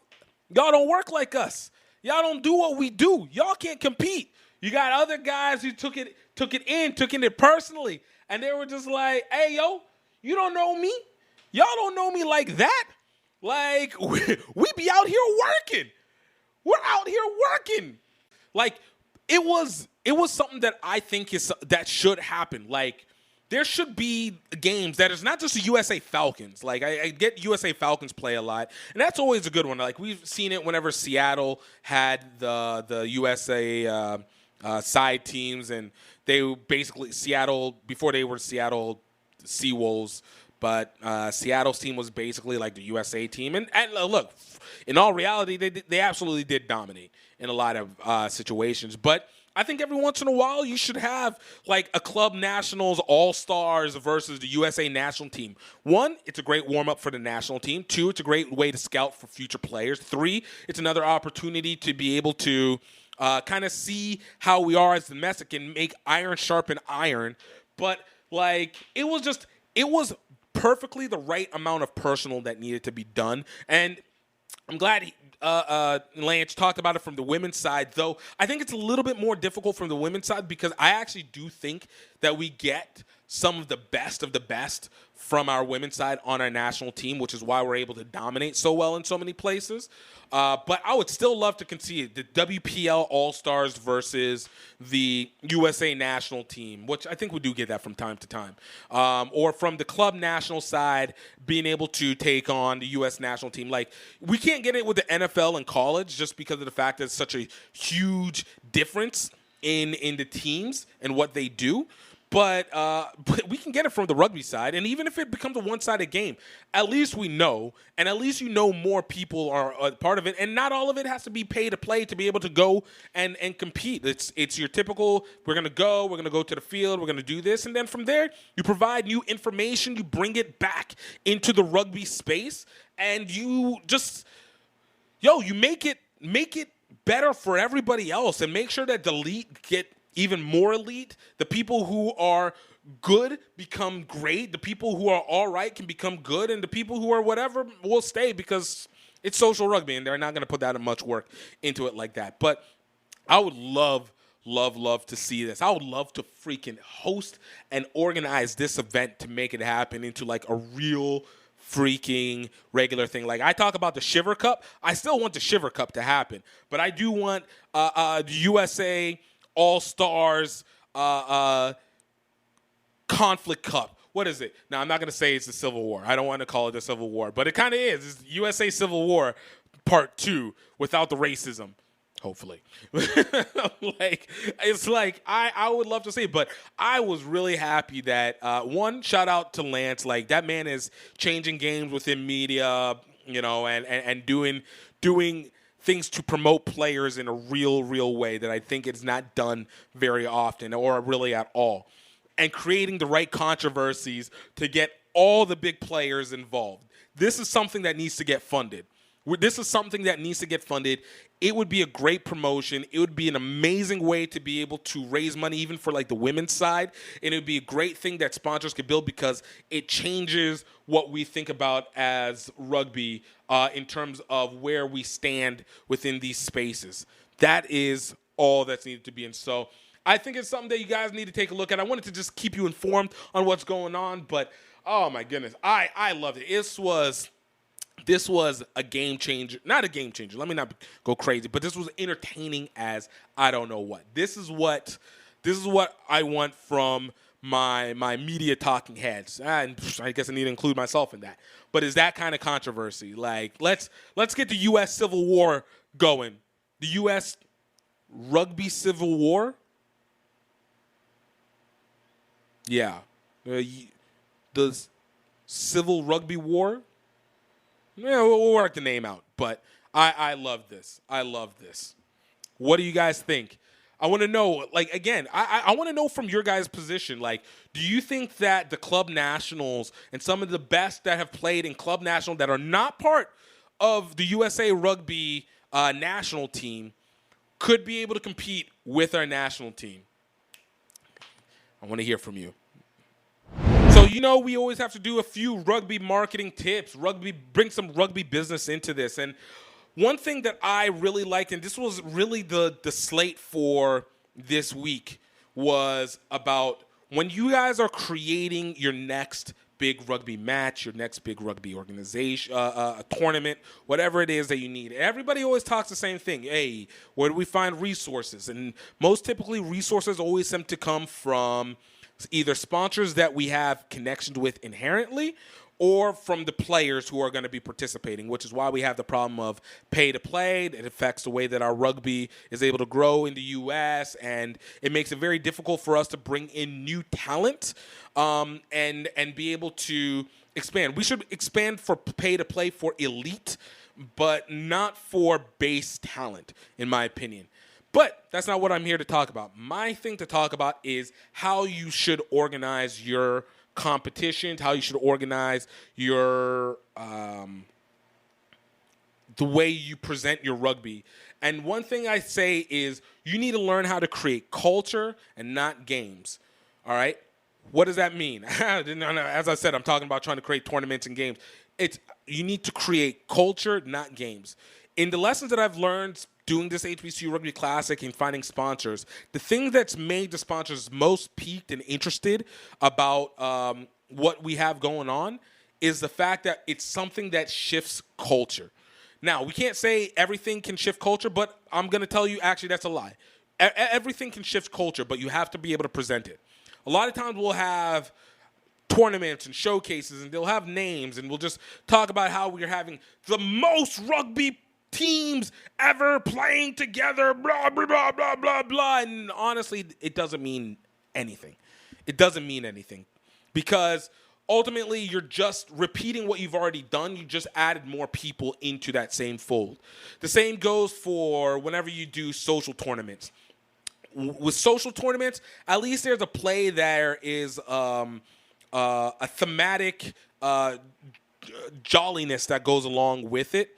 don't work like us. Y'all don't do what we do. Y'all can't compete. You got other guys who took it personally. And they were just like, hey, yo, you don't know me? Y'all don't know me like that? Like, we be out here working. We're out here working. Like, it was something that I think that should happen. Like, there should be games that is not just the USA Falcons. Like, I get USA Falcons play a lot, and that's always a good one. Like, we've seen it whenever Seattle had the USA side teams, and they basically Seattle, before they were Seattle Seawolves, but Seattle's team was basically like the USA team. And look, in all reality, they absolutely did dominate in a lot of situations. But I think every once in a while you should have like a club nationals all-stars versus the USA national team. 1, it's a great warm-up for the national team. 2, it's a great way to scout for future players. 3, it's another opportunity to be able to kind of see how we are as domestic and make iron sharpen iron. But like it was perfectly the right amount of personal that needed to be done. And I'm glad Lance talked about it from the women's side, though I think it's a little bit more difficult from the women's side because I actually do think that we get some of the best from our women's side on our national team, which is why we're able to dominate so well in so many places. But I would still love to concede the WPL All-Stars versus the USA national team, which I think we do get that from time to time. Or from the club national side, being able to take on the U.S. national team. Like, we can't get it with the NFL and college just because of the fact that it's such a huge difference in the teams and what they do. But we can get it from the rugby side, and even if it becomes a one-sided game, at least we know, and at least you know more people are a part of it, and not all of it has to be pay to play to be able to go and compete. It's your typical, we're going to go to the field, we're going to do this, and then from there, you provide new information, you bring it back into the rugby space, and you just, you make it better for everybody else, and make sure that the elite get even more elite. The people who are good become great. The people who are all right can become good. And the people who are whatever will stay because it's social rugby and they're not going to put that much work into it like that. But I would love to see this. I would love to freaking host and organize this event to make it happen into like a real freaking regular thing. Like I talk about the Shiver Cup. I still want the Shiver Cup to happen. But I do want the USA All-Stars Conflict Cup. What is it? Now, I'm not going to say it's the Civil War. I don't want to call it the Civil War, but it kind of is. It's USA Civil War Part 2 without the racism, hopefully. I would love to see it, but I was really happy that, one, shout out to Lance. Like, that man is changing games within media, and doing things to promote players in a real way that I think is not done very often or really at all. And creating the right controversies to get all the big players involved. This is something that needs to get funded. It would be a great promotion. It would be an amazing way to be able to raise money even for like the women's side. And it would be a great thing that sponsors could build because it changes what we think about as rugby in terms of where we stand within these spaces. That is all that's needed to be. And so I think it's something that you guys need to take a look at. I wanted to just keep you informed on what's going on, but oh my goodness, I loved it. This was a game changer. Not a game changer. Let me not go crazy, but this was entertaining as I don't know what. This is what I want from my media talking heads. And I guess I need to include myself in that. But is that kind of controversy. Like, let's get the U.S. Civil War going. The U.S. Rugby Civil War? Yeah. The Civil Rugby War? Yeah, we'll work the name out. But I love this. I love this. What do you guys think? I want to know, like, again, I want to know from your guys' position, like, do you think that the club nationals and some of the best that have played in club national that are not part of the USA Rugby national team could be able to compete with our national team? I want to hear from you. So, we always have to do a few rugby marketing tips, bring some rugby business into this. And one thing that I really liked, and this was really the slate for this week, was about when you guys are creating your next big rugby match, your next big rugby organization, a tournament, whatever it is that you need. Everybody always talks the same thing. Hey, where do we find resources? And most typically, resources always seem to come from either sponsors that we have connections with inherently or from the players who are going to be participating, which is why we have the problem of pay to play. It affects the way that our rugby is able to grow in the U.S., and it makes it very difficult for us to bring in new talent and be able to expand. We should expand for pay to play for elite, but not for base talent, in my opinion. But that's not what I'm here to talk about. My thing to talk about is how you should organize your competitions, how you should organize your the way you present your rugby. And one thing I say is you need to learn how to create culture and not games. All right? What does that mean? As I said, I'm talking about trying to create tournaments and games. You need to create culture, not games. In the lessons that I've learned doing this HBCU Rugby Classic and finding sponsors, the thing that's made the sponsors most piqued and interested about what we have going on is the fact that it's something that shifts culture. Now, we can't say everything can shift culture, but I'm going to tell you, actually, that's a lie. Everything can shift culture, but you have to be able to present it. A lot of times we'll have tournaments and showcases, and they'll have names, and we'll just talk about how we're having the most rugby teams ever playing together, blah, blah, blah, blah, blah, blah. And honestly, it doesn't mean anything. It doesn't mean anything because ultimately you're just repeating what you've already done. You just added more people into that same fold. The same goes for whenever you do social tournaments. With social tournaments, at least there's a play there is a thematic jolliness that goes along with it.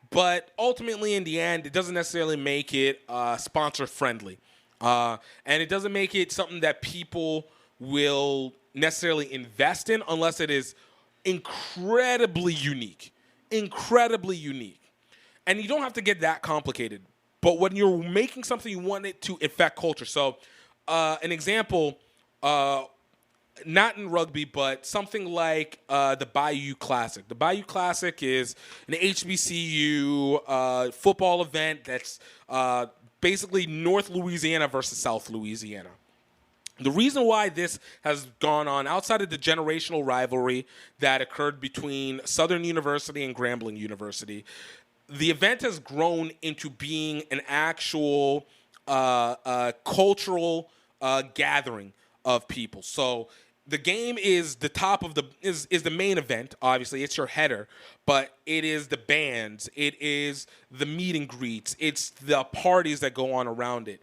But ultimately, in the end, it doesn't necessarily make it sponsor-friendly. And it doesn't make it something that people will necessarily invest in unless it is incredibly unique. Incredibly unique. And you don't have to get that complicated. But when you're making something, you want it to affect culture. So an example, not in rugby, but something like the Bayou Classic. The Bayou Classic is an HBCU football event that's basically North Louisiana versus South Louisiana. The reason why this has gone on outside of the generational rivalry that occurred between Southern University and Grambling University, the event has grown into being an actual cultural gathering of people. So the game is the top of is the main event. Obviously, it's your header, but it is the bands, it is the meet and greets, it's the parties that go on around it.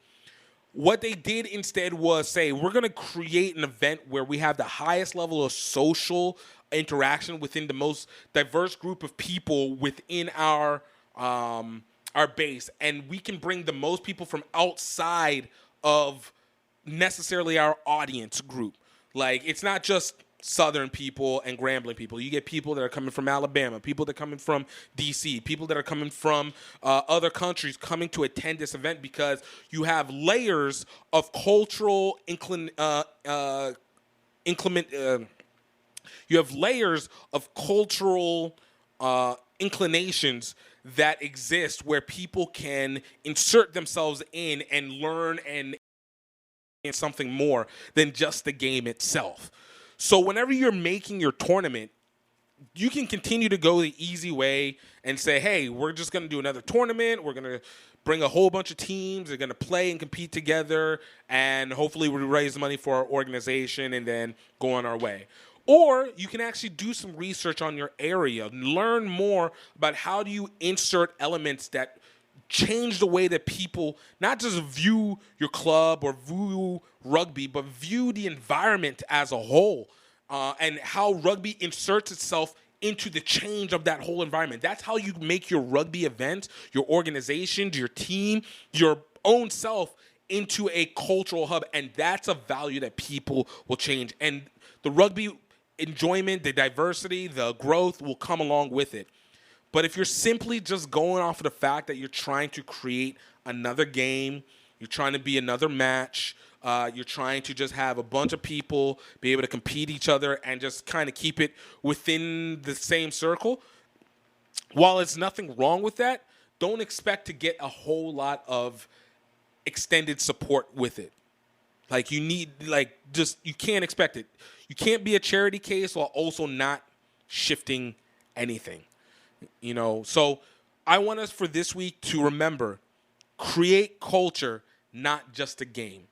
What they did instead was say, we're going to create an event where we have the highest level of social interaction within the most diverse group of people within our base, and we can bring the most people from outside of necessarily our audience group. Like, it's not just Southern people and Grambling people. You get people that are coming from Alabama, people that are coming from D.C., people that are coming from other countries coming to attend this event because you have layers of cultural you have layers of cultural inclinations that exist where people can insert themselves in and learn and something more than just the game itself. So whenever you're making your tournament, you can continue to go the easy way and say, hey, we're just going to do another tournament. We're going to bring a whole bunch of teams. They're going to play and compete together, and hopefully we raise money for our organization and then go on our way. Or you can actually do some research on your area, learn more about how do you insert elements that change the way that people not just view your club or view rugby, but view the environment as a whole, and how rugby inserts itself into the change of that whole environment. That's how you make your rugby event, your organization, your team, your own self into a cultural hub, and that's a value that people will change. And the rugby enjoyment, the diversity, the growth will come along with it. But if you're simply just going off of the fact that you're trying to create another game, you're trying to be another match, you're trying to just have a bunch of people be able to compete each other and just kind of keep it within the same circle, while there's nothing wrong with that, don't expect to get a whole lot of extended support with it. Like you can't expect it. You can't be a charity case while also not shifting anything. So I want us for this week to remember, create culture, not just a game.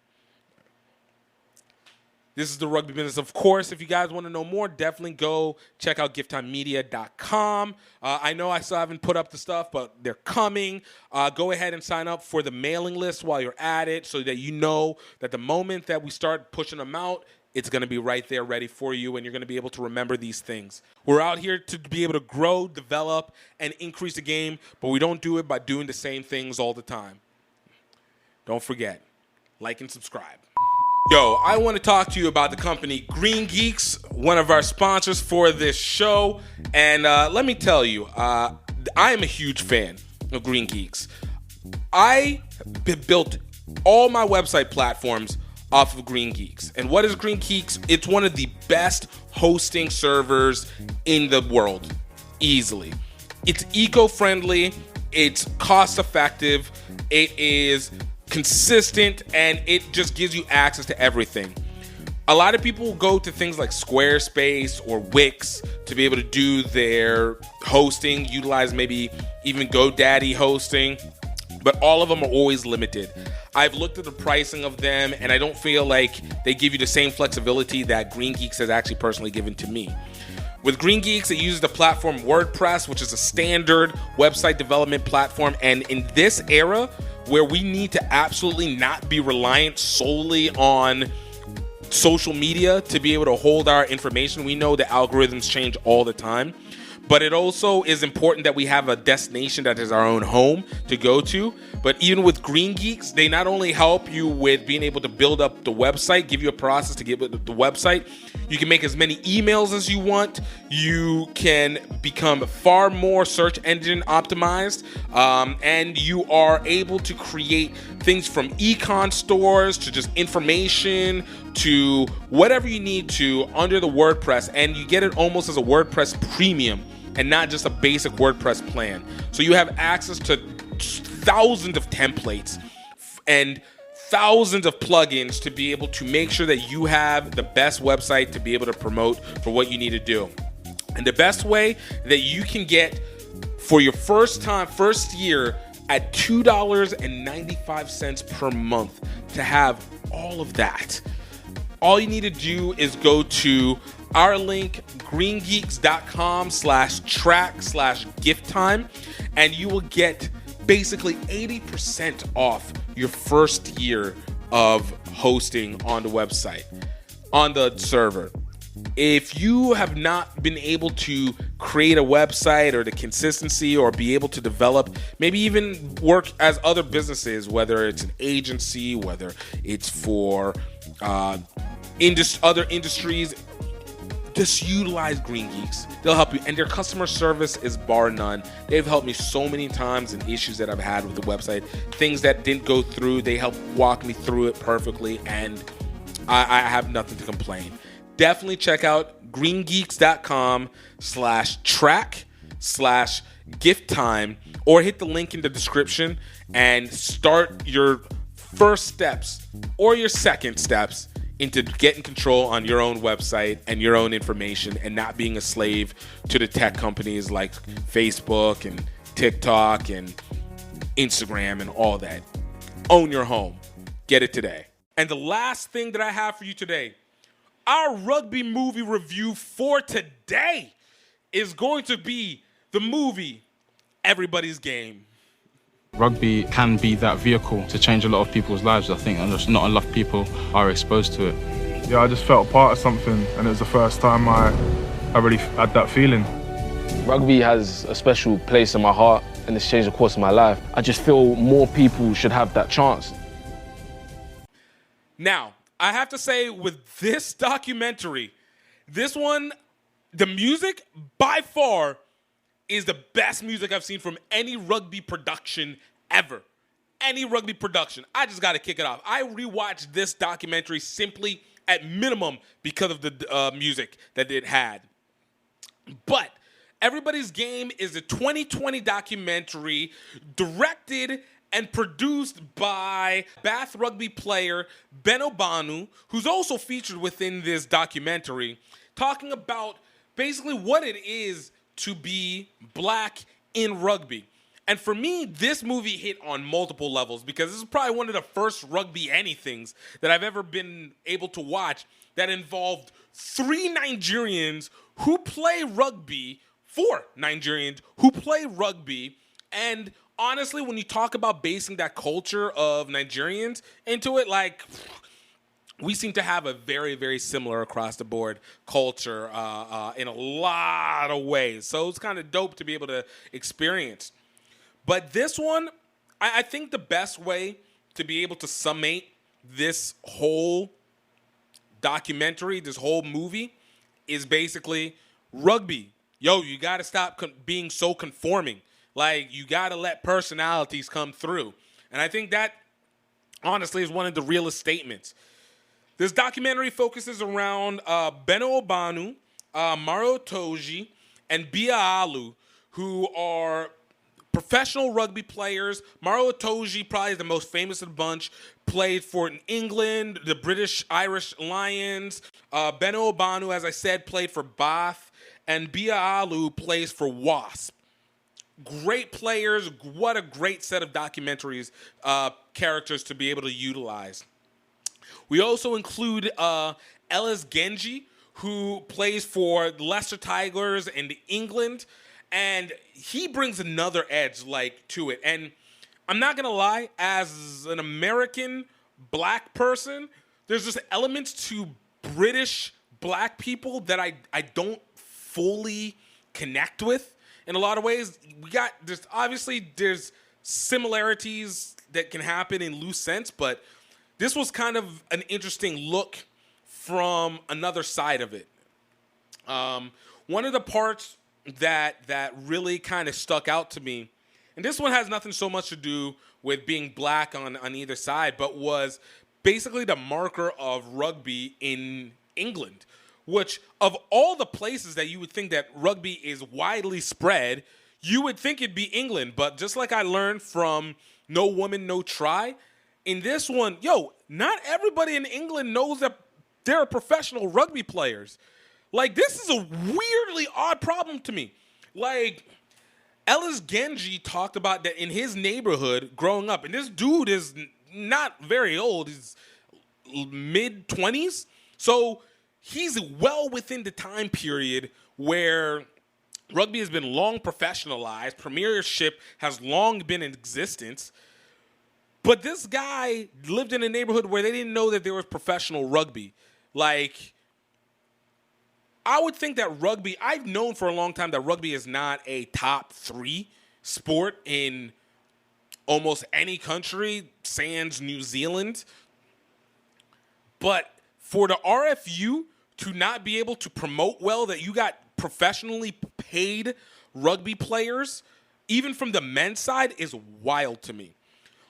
This is the Rugby Business. Of course, if you guys want to know more, definitely go check out gifttimemedia.com. I know I still haven't put up the stuff, but they're coming. Go ahead and sign up for the mailing list while you're at it so that you know that the moment that we start pushing them out, it's going to be right there ready for you, and you're going to be able to remember these things. We're out here to be able to grow, develop, and increase the game, but we don't do it by doing the same things all the time. Don't forget, like and subscribe. Yo, I want to talk to you about the company Green Geeks, one of our sponsors for this show. And let me tell you, I am a huge fan of Green Geeks. I built all my website platforms off of Green Geeks. And what is Green Geeks? It's one of the best hosting servers in the world, easily. It's eco-friendly, it's cost-effective, it is consistent, and it just gives you access to everything. A lot of people go to things like Squarespace or Wix to be able to do their hosting, utilize maybe even GoDaddy hosting, but all of them are always limited. I've looked at the pricing of them, and I don't feel like they give you the same flexibility that Green Geeks has actually personally given to me. With Green Geeks, it uses the platform WordPress, which is a standard website development platform. And in this era where we need to absolutely not be reliant solely on social media to be able to hold our information, we know the algorithms change all the time. But it also is important that we have a destination that is our own home to go to. But even with Green Geeks, they not only help you with being able to build up the website, give you a process to get the website. You can make as many emails as you want. You can become far more search engine optimized. And you are able to create things from econ stores to just information to whatever you need to under the WordPress. And you get it almost as a WordPress premium and not just a basic WordPress plan. So you have access to thousands of templates and thousands of plugins to be able to make sure that you have the best website to be able to promote for what you need to do. And the best way that you can get for your first year at $2.95 per month to have all of that. All you need to do is go to our link, greengeeks.com/track/GiftTime, and you will get basically 80% off your first year of hosting on the website, on the server. If you have not been able to create a website or the consistency or be able to develop, maybe even work as other businesses, whether it's an agency, whether it's for other industries, just utilize Green Geeks. They'll help you, and their customer service is bar none. They've helped me so many times in issues that I've had with the website, things that didn't go through. They helped walk me through it perfectly, and I have nothing to complain. Definitely check out greengeeks.com/track/GiftTime or hit the link in the description and start your first steps or your second steps into getting control on your own website and your own information and not being a slave to the tech companies like Facebook and TikTok and Instagram and all that. Own your home. Get it today. And the last thing that I have for you today, our rugby movie review for today is going to be the movie Everybody's Game. Rugby can be that vehicle to change a lot of people's lives, I think, and just not enough people are exposed to it. Yeah, I just felt a part of something, and it was the first time I really had that feeling. Rugby has a special place in my heart, and it's changed the course of my life. I just feel more people should have that chance. Now, I have to say, with this documentary, this one, the music, by far, is the best music I've seen from any rugby production ever. Any rugby production. I just got to kick it off. I rewatched this documentary simply at minimum because of the music that it had. But Everybody's Game is a 2020 documentary directed and produced by Bath rugby player Ben Obanu, who's also featured within this documentary, talking about basically what it is to be black in rugby. And for me, this movie hit on multiple levels because this is probably one of the first rugby anythings that I've ever been able to watch that involved 3 Nigerians who play rugby, 4 Nigerians who play rugby. And honestly, when you talk about basing that culture of Nigerians into it, like, we seem to have a very, very similar across the board culture in a lot of ways. So it's kind of dope to be able to experience. But this one, I think the best way to be able to summate this whole documentary, this whole movie, is basically rugby. Yo, you got to stop being so conforming. Like, you got to let personalities come through. And I think that, honestly, is one of the realest statements. This documentary focuses around Beno Obanu, Mario Toji, and Bia Alu, who are professional rugby players. Mario Toji, probably the most famous of the bunch, played for England, the British Irish Lions. Beno Obanu, as I said, played for Bath. And Bia Alu plays for Wasp. Great players. What a great set of documentaries, characters to be able to utilize. We also include Ellis Genji, who plays for the Leicester Tigers in England, and he brings another edge to it. And I'm not gonna lie, as an American black person, there's just elements to British black people that I don't fully connect with in a lot of ways. There's similarities that can happen in loose sense, but this was kind of an interesting look from another side of it. One of the parts that really kind of stuck out to me, and this one has nothing so much to do with being black on either side, but was basically the marker of rugby in England, which of all the places that you would think that rugby is widely spread, you would think it'd be England. But just like I learned from No Woman, No Try, in this one, not everybody in England knows that there are professional rugby players. This is a weirdly odd problem to me. Ellis Genji talked about that in his neighborhood growing up. And this dude is not very old. He's mid-20s. So he's well within the time period where rugby has been long professionalized. Premiership has long been in existence. But this guy lived in a neighborhood where they didn't know that there was professional rugby. I would think that rugby, I've known for a long time that rugby is not a top 3 sport in almost any country, sans New Zealand. But for the RFU to not be able to promote well that you got professionally paid rugby players, even from the men's side, is wild to me.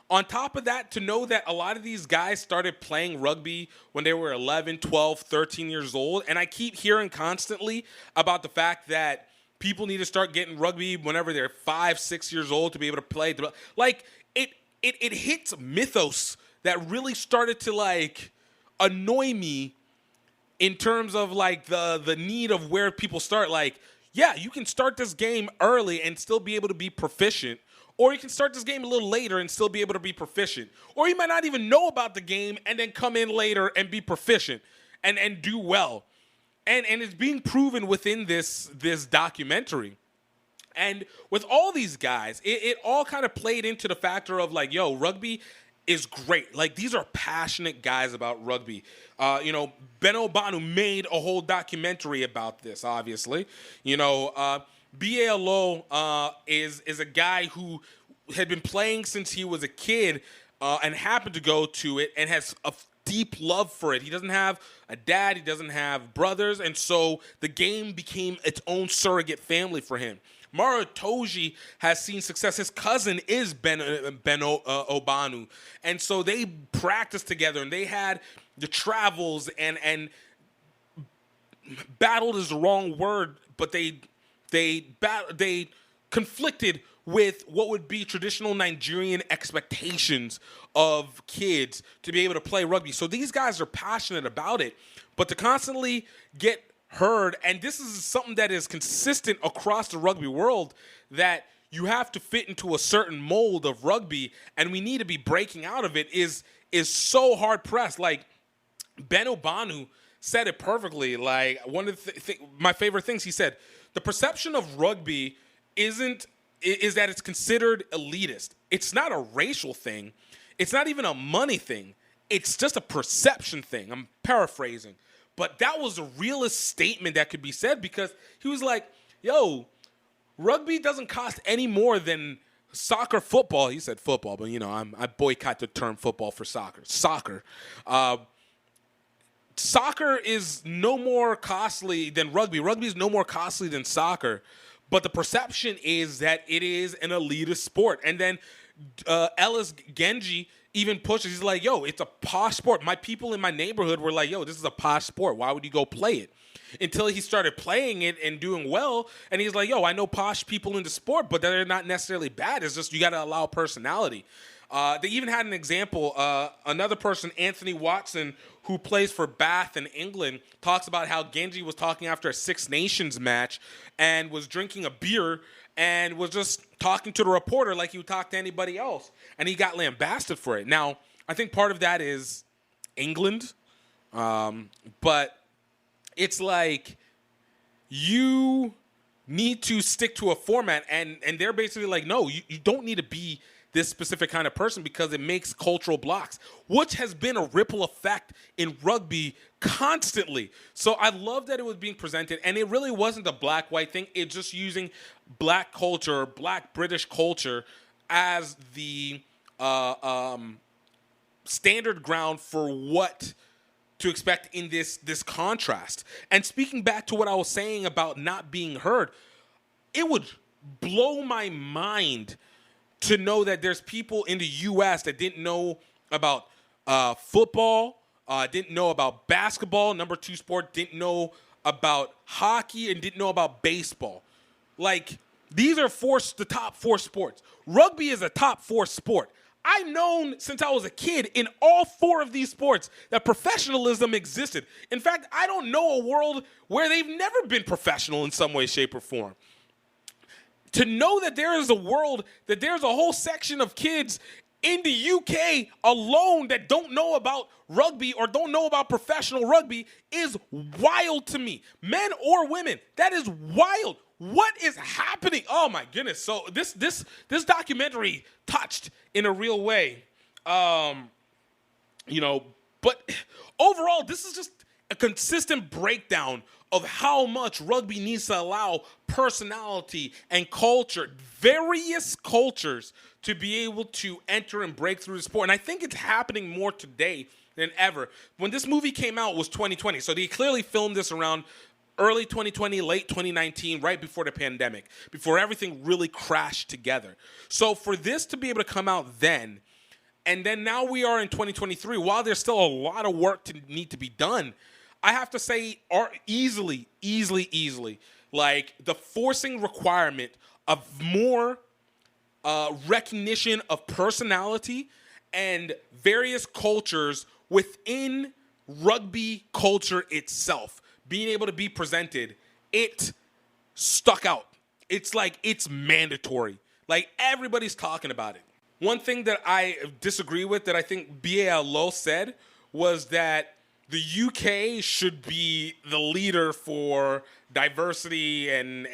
On top of that, to know that a lot of these guys started playing rugby when they were 11, 12, 13 years old. And I keep hearing constantly about the fact that people need to start getting rugby whenever they're 5, 6 years old to be able to play. It hits mythos that really started to annoy me in terms of the need of where people start. You can start this game early and still be able to be proficient. Or you can start this game a little later and still be able to be proficient. Or you might not even know about the game and then come in later and be proficient. and do well. And it's being proven within this documentary. And with all these guys, it all kind of played into the factor of like, yo, rugby is great. Like, these are passionate guys about rugby. Ben Obanu made a whole documentary about this, obviously. BALO is a guy who had been playing since he was a kid and happened to go to it and has a deep love for it. He doesn't have a dad. He doesn't have brothers. And so the game became its own surrogate family for him. Mara Toji has seen success. His cousin is Ben Obanu. And so they practiced together, and they had the travels and battled is the wrong word, but they conflicted with what would be traditional Nigerian expectations of kids to be able to play rugby. So these guys are passionate about it, but to constantly get heard, and this is something that is consistent across the rugby world, that you have to fit into a certain mold of rugby, and we need to be breaking out of it, is so hard pressed. Like, Ben Obanu said it perfectly. Like, one of my favorite things he said, the perception of rugby is that it's considered elitist. It's not a racial thing. It's not even a money thing. It's just a perception thing. I'm paraphrasing. But that was the realest statement that could be said, because he was like, yo, rugby doesn't cost any more than soccer, football. He said football, but, I boycott the term football for soccer. Soccer is no more costly than rugby. Rugby is no more costly than soccer. But the perception is that it is an elitist sport. And then Ellis Genji even pushes. He's like, yo, it's a posh sport. My people in my neighborhood were like, yo, this is a posh sport. Why would you go play it? Until he started playing it and doing well. And he's like, yo, I know posh people in the sport, but they're not necessarily bad. It's just you got to allow personality. They even had an example. Another person, Anthony Watson, who plays for Bath in England, talks about how Genji was talking after a Six Nations match and was drinking a beer and was just talking to the reporter like he would talk to anybody else. And he got lambasted for it. Now, I think part of that is England. But it's like you need to stick to a format. And they're basically like, no, you don't need to be this specific kind of person because it makes cultural blocks, which has been a ripple effect in rugby constantly. So I love that it was being presented, and it really wasn't a black-white thing. It's just using black culture, black British culture as the standard ground for what to expect in this contrast. And speaking back to what I was saying about not being heard, it would blow my mind to know that there's people in the U.S. that didn't know about football, didn't know about basketball, number 2 sport, didn't know about hockey, and didn't know about baseball. Like, these are the top 4 sports. Rugby is a top 4 sport. I've known since I was a kid in all 4 of these sports that professionalism existed. In fact, I don't know a world where they've never been professional in some way, shape, or form. To know that there is a world, that there's a whole section of kids in the UK alone that don't know about rugby or don't know about professional rugby is wild to me. Men or women, that is wild. What is happening? Oh my goodness. So this documentary touched in a real way. But overall, this is just a consistent breakdown of how much rugby needs to allow personality and culture, various cultures, to be able to enter and break through the sport. And I think it's happening more today than ever. When this movie came out, it was 2020. So they clearly filmed this around early 2020, late 2019, right before the pandemic, before everything really crashed together. So for this to be able to come out then, and then now we are in 2023, while there's still a lot of work to need to be done, I have to say, are easily, like the forcing requirement of more recognition of personality and various cultures within rugby culture itself, being able to be presented, it stuck out. It's like it's mandatory. Like everybody's talking about it. One thing that I disagree with that I think BALO said was that the UK should be the leader for diversity and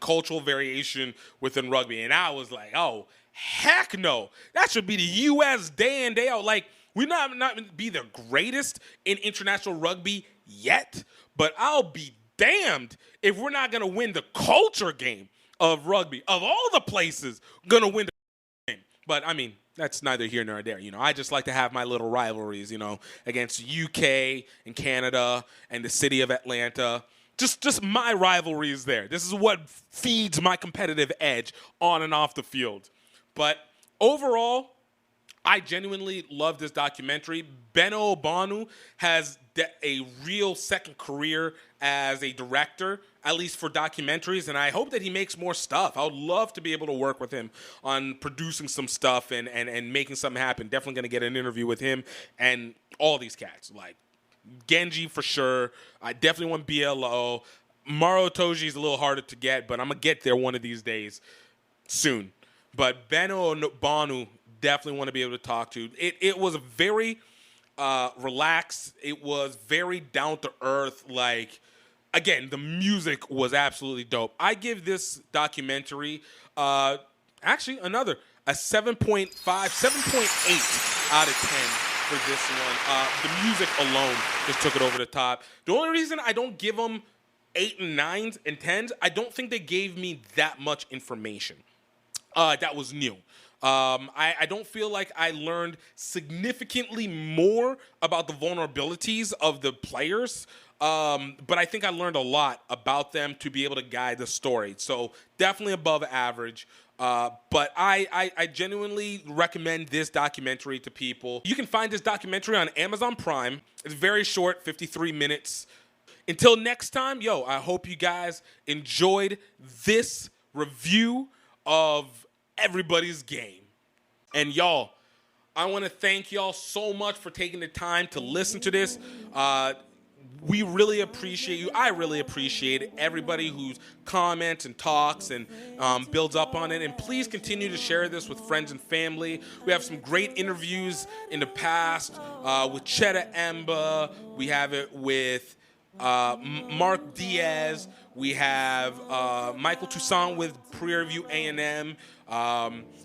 cultural variation within rugby. And I was like, oh, heck no. That should be the US day in, day out. Like, we not be the greatest in international rugby yet, but I'll be damned if we're not going to win the culture game of rugby. Of all the places, going to win the game. But, I mean, that's neither here nor there. You know, I just like to have my little rivalries, you know, against UK and Canada and the city of Atlanta. Just my rivalries there. This is what feeds my competitive edge on and off the field. But overall, I genuinely love this documentary. Benno Obanu has a real second career as a director, at least for documentaries, and I hope that he makes more stuff. I would love to be able to work with him on producing some stuff and making something happen. Definitely going to get an interview with him and all these cats, like Genji for sure. I definitely want BLO. Maro Toji is a little harder to get, but I'm going to get there one of these days soon. But Benno Obanu, definitely want to be able to talk to. It was very relaxed. It was very down to earth. Like, again, the music was absolutely dope. I give this documentary actually a 7.5, 7.8 out of 10 for this one. The music alone just took it over the top. The only reason I don't give them 8 and 9s and 10s, I don't think they gave me that much information that was new. I don't feel like I learned significantly more about the vulnerabilities of the players, but I think I learned a lot about them to be able to guide the story. So definitely above average. But I genuinely recommend this documentary to people. You can find this documentary on Amazon Prime. It's very short, 53 minutes. Until next time, I hope you guys enjoyed this review of Everybody's Game. And y'all, I want to thank y'all so much for taking the time to listen to this. We really appreciate you. I really appreciate everybody who comments and talks and builds up on it. And please continue to share this with friends and family. We have some great interviews in the past with Cheta Emba. We have it with Mark Diaz. We have Michael Toussaint with Prairie View A&M.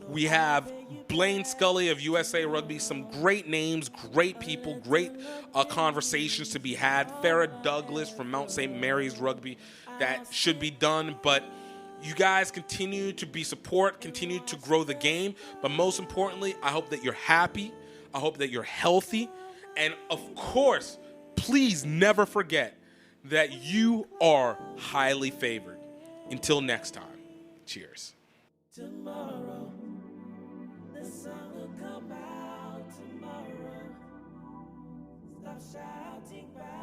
We have Blaine Scully of USA Rugby. Some great names, great people, great conversations to be had. Farrah Douglas from Mount St. Mary's Rugby. That should be done. But you guys continue to be support, continue to grow the game. But most importantly, I hope that you're happy. I hope that you're healthy. And of course, please never forget that you are highly favored. Until next time, cheers. Tomorrow, the sun will come out tomorrow. Stop shouting back.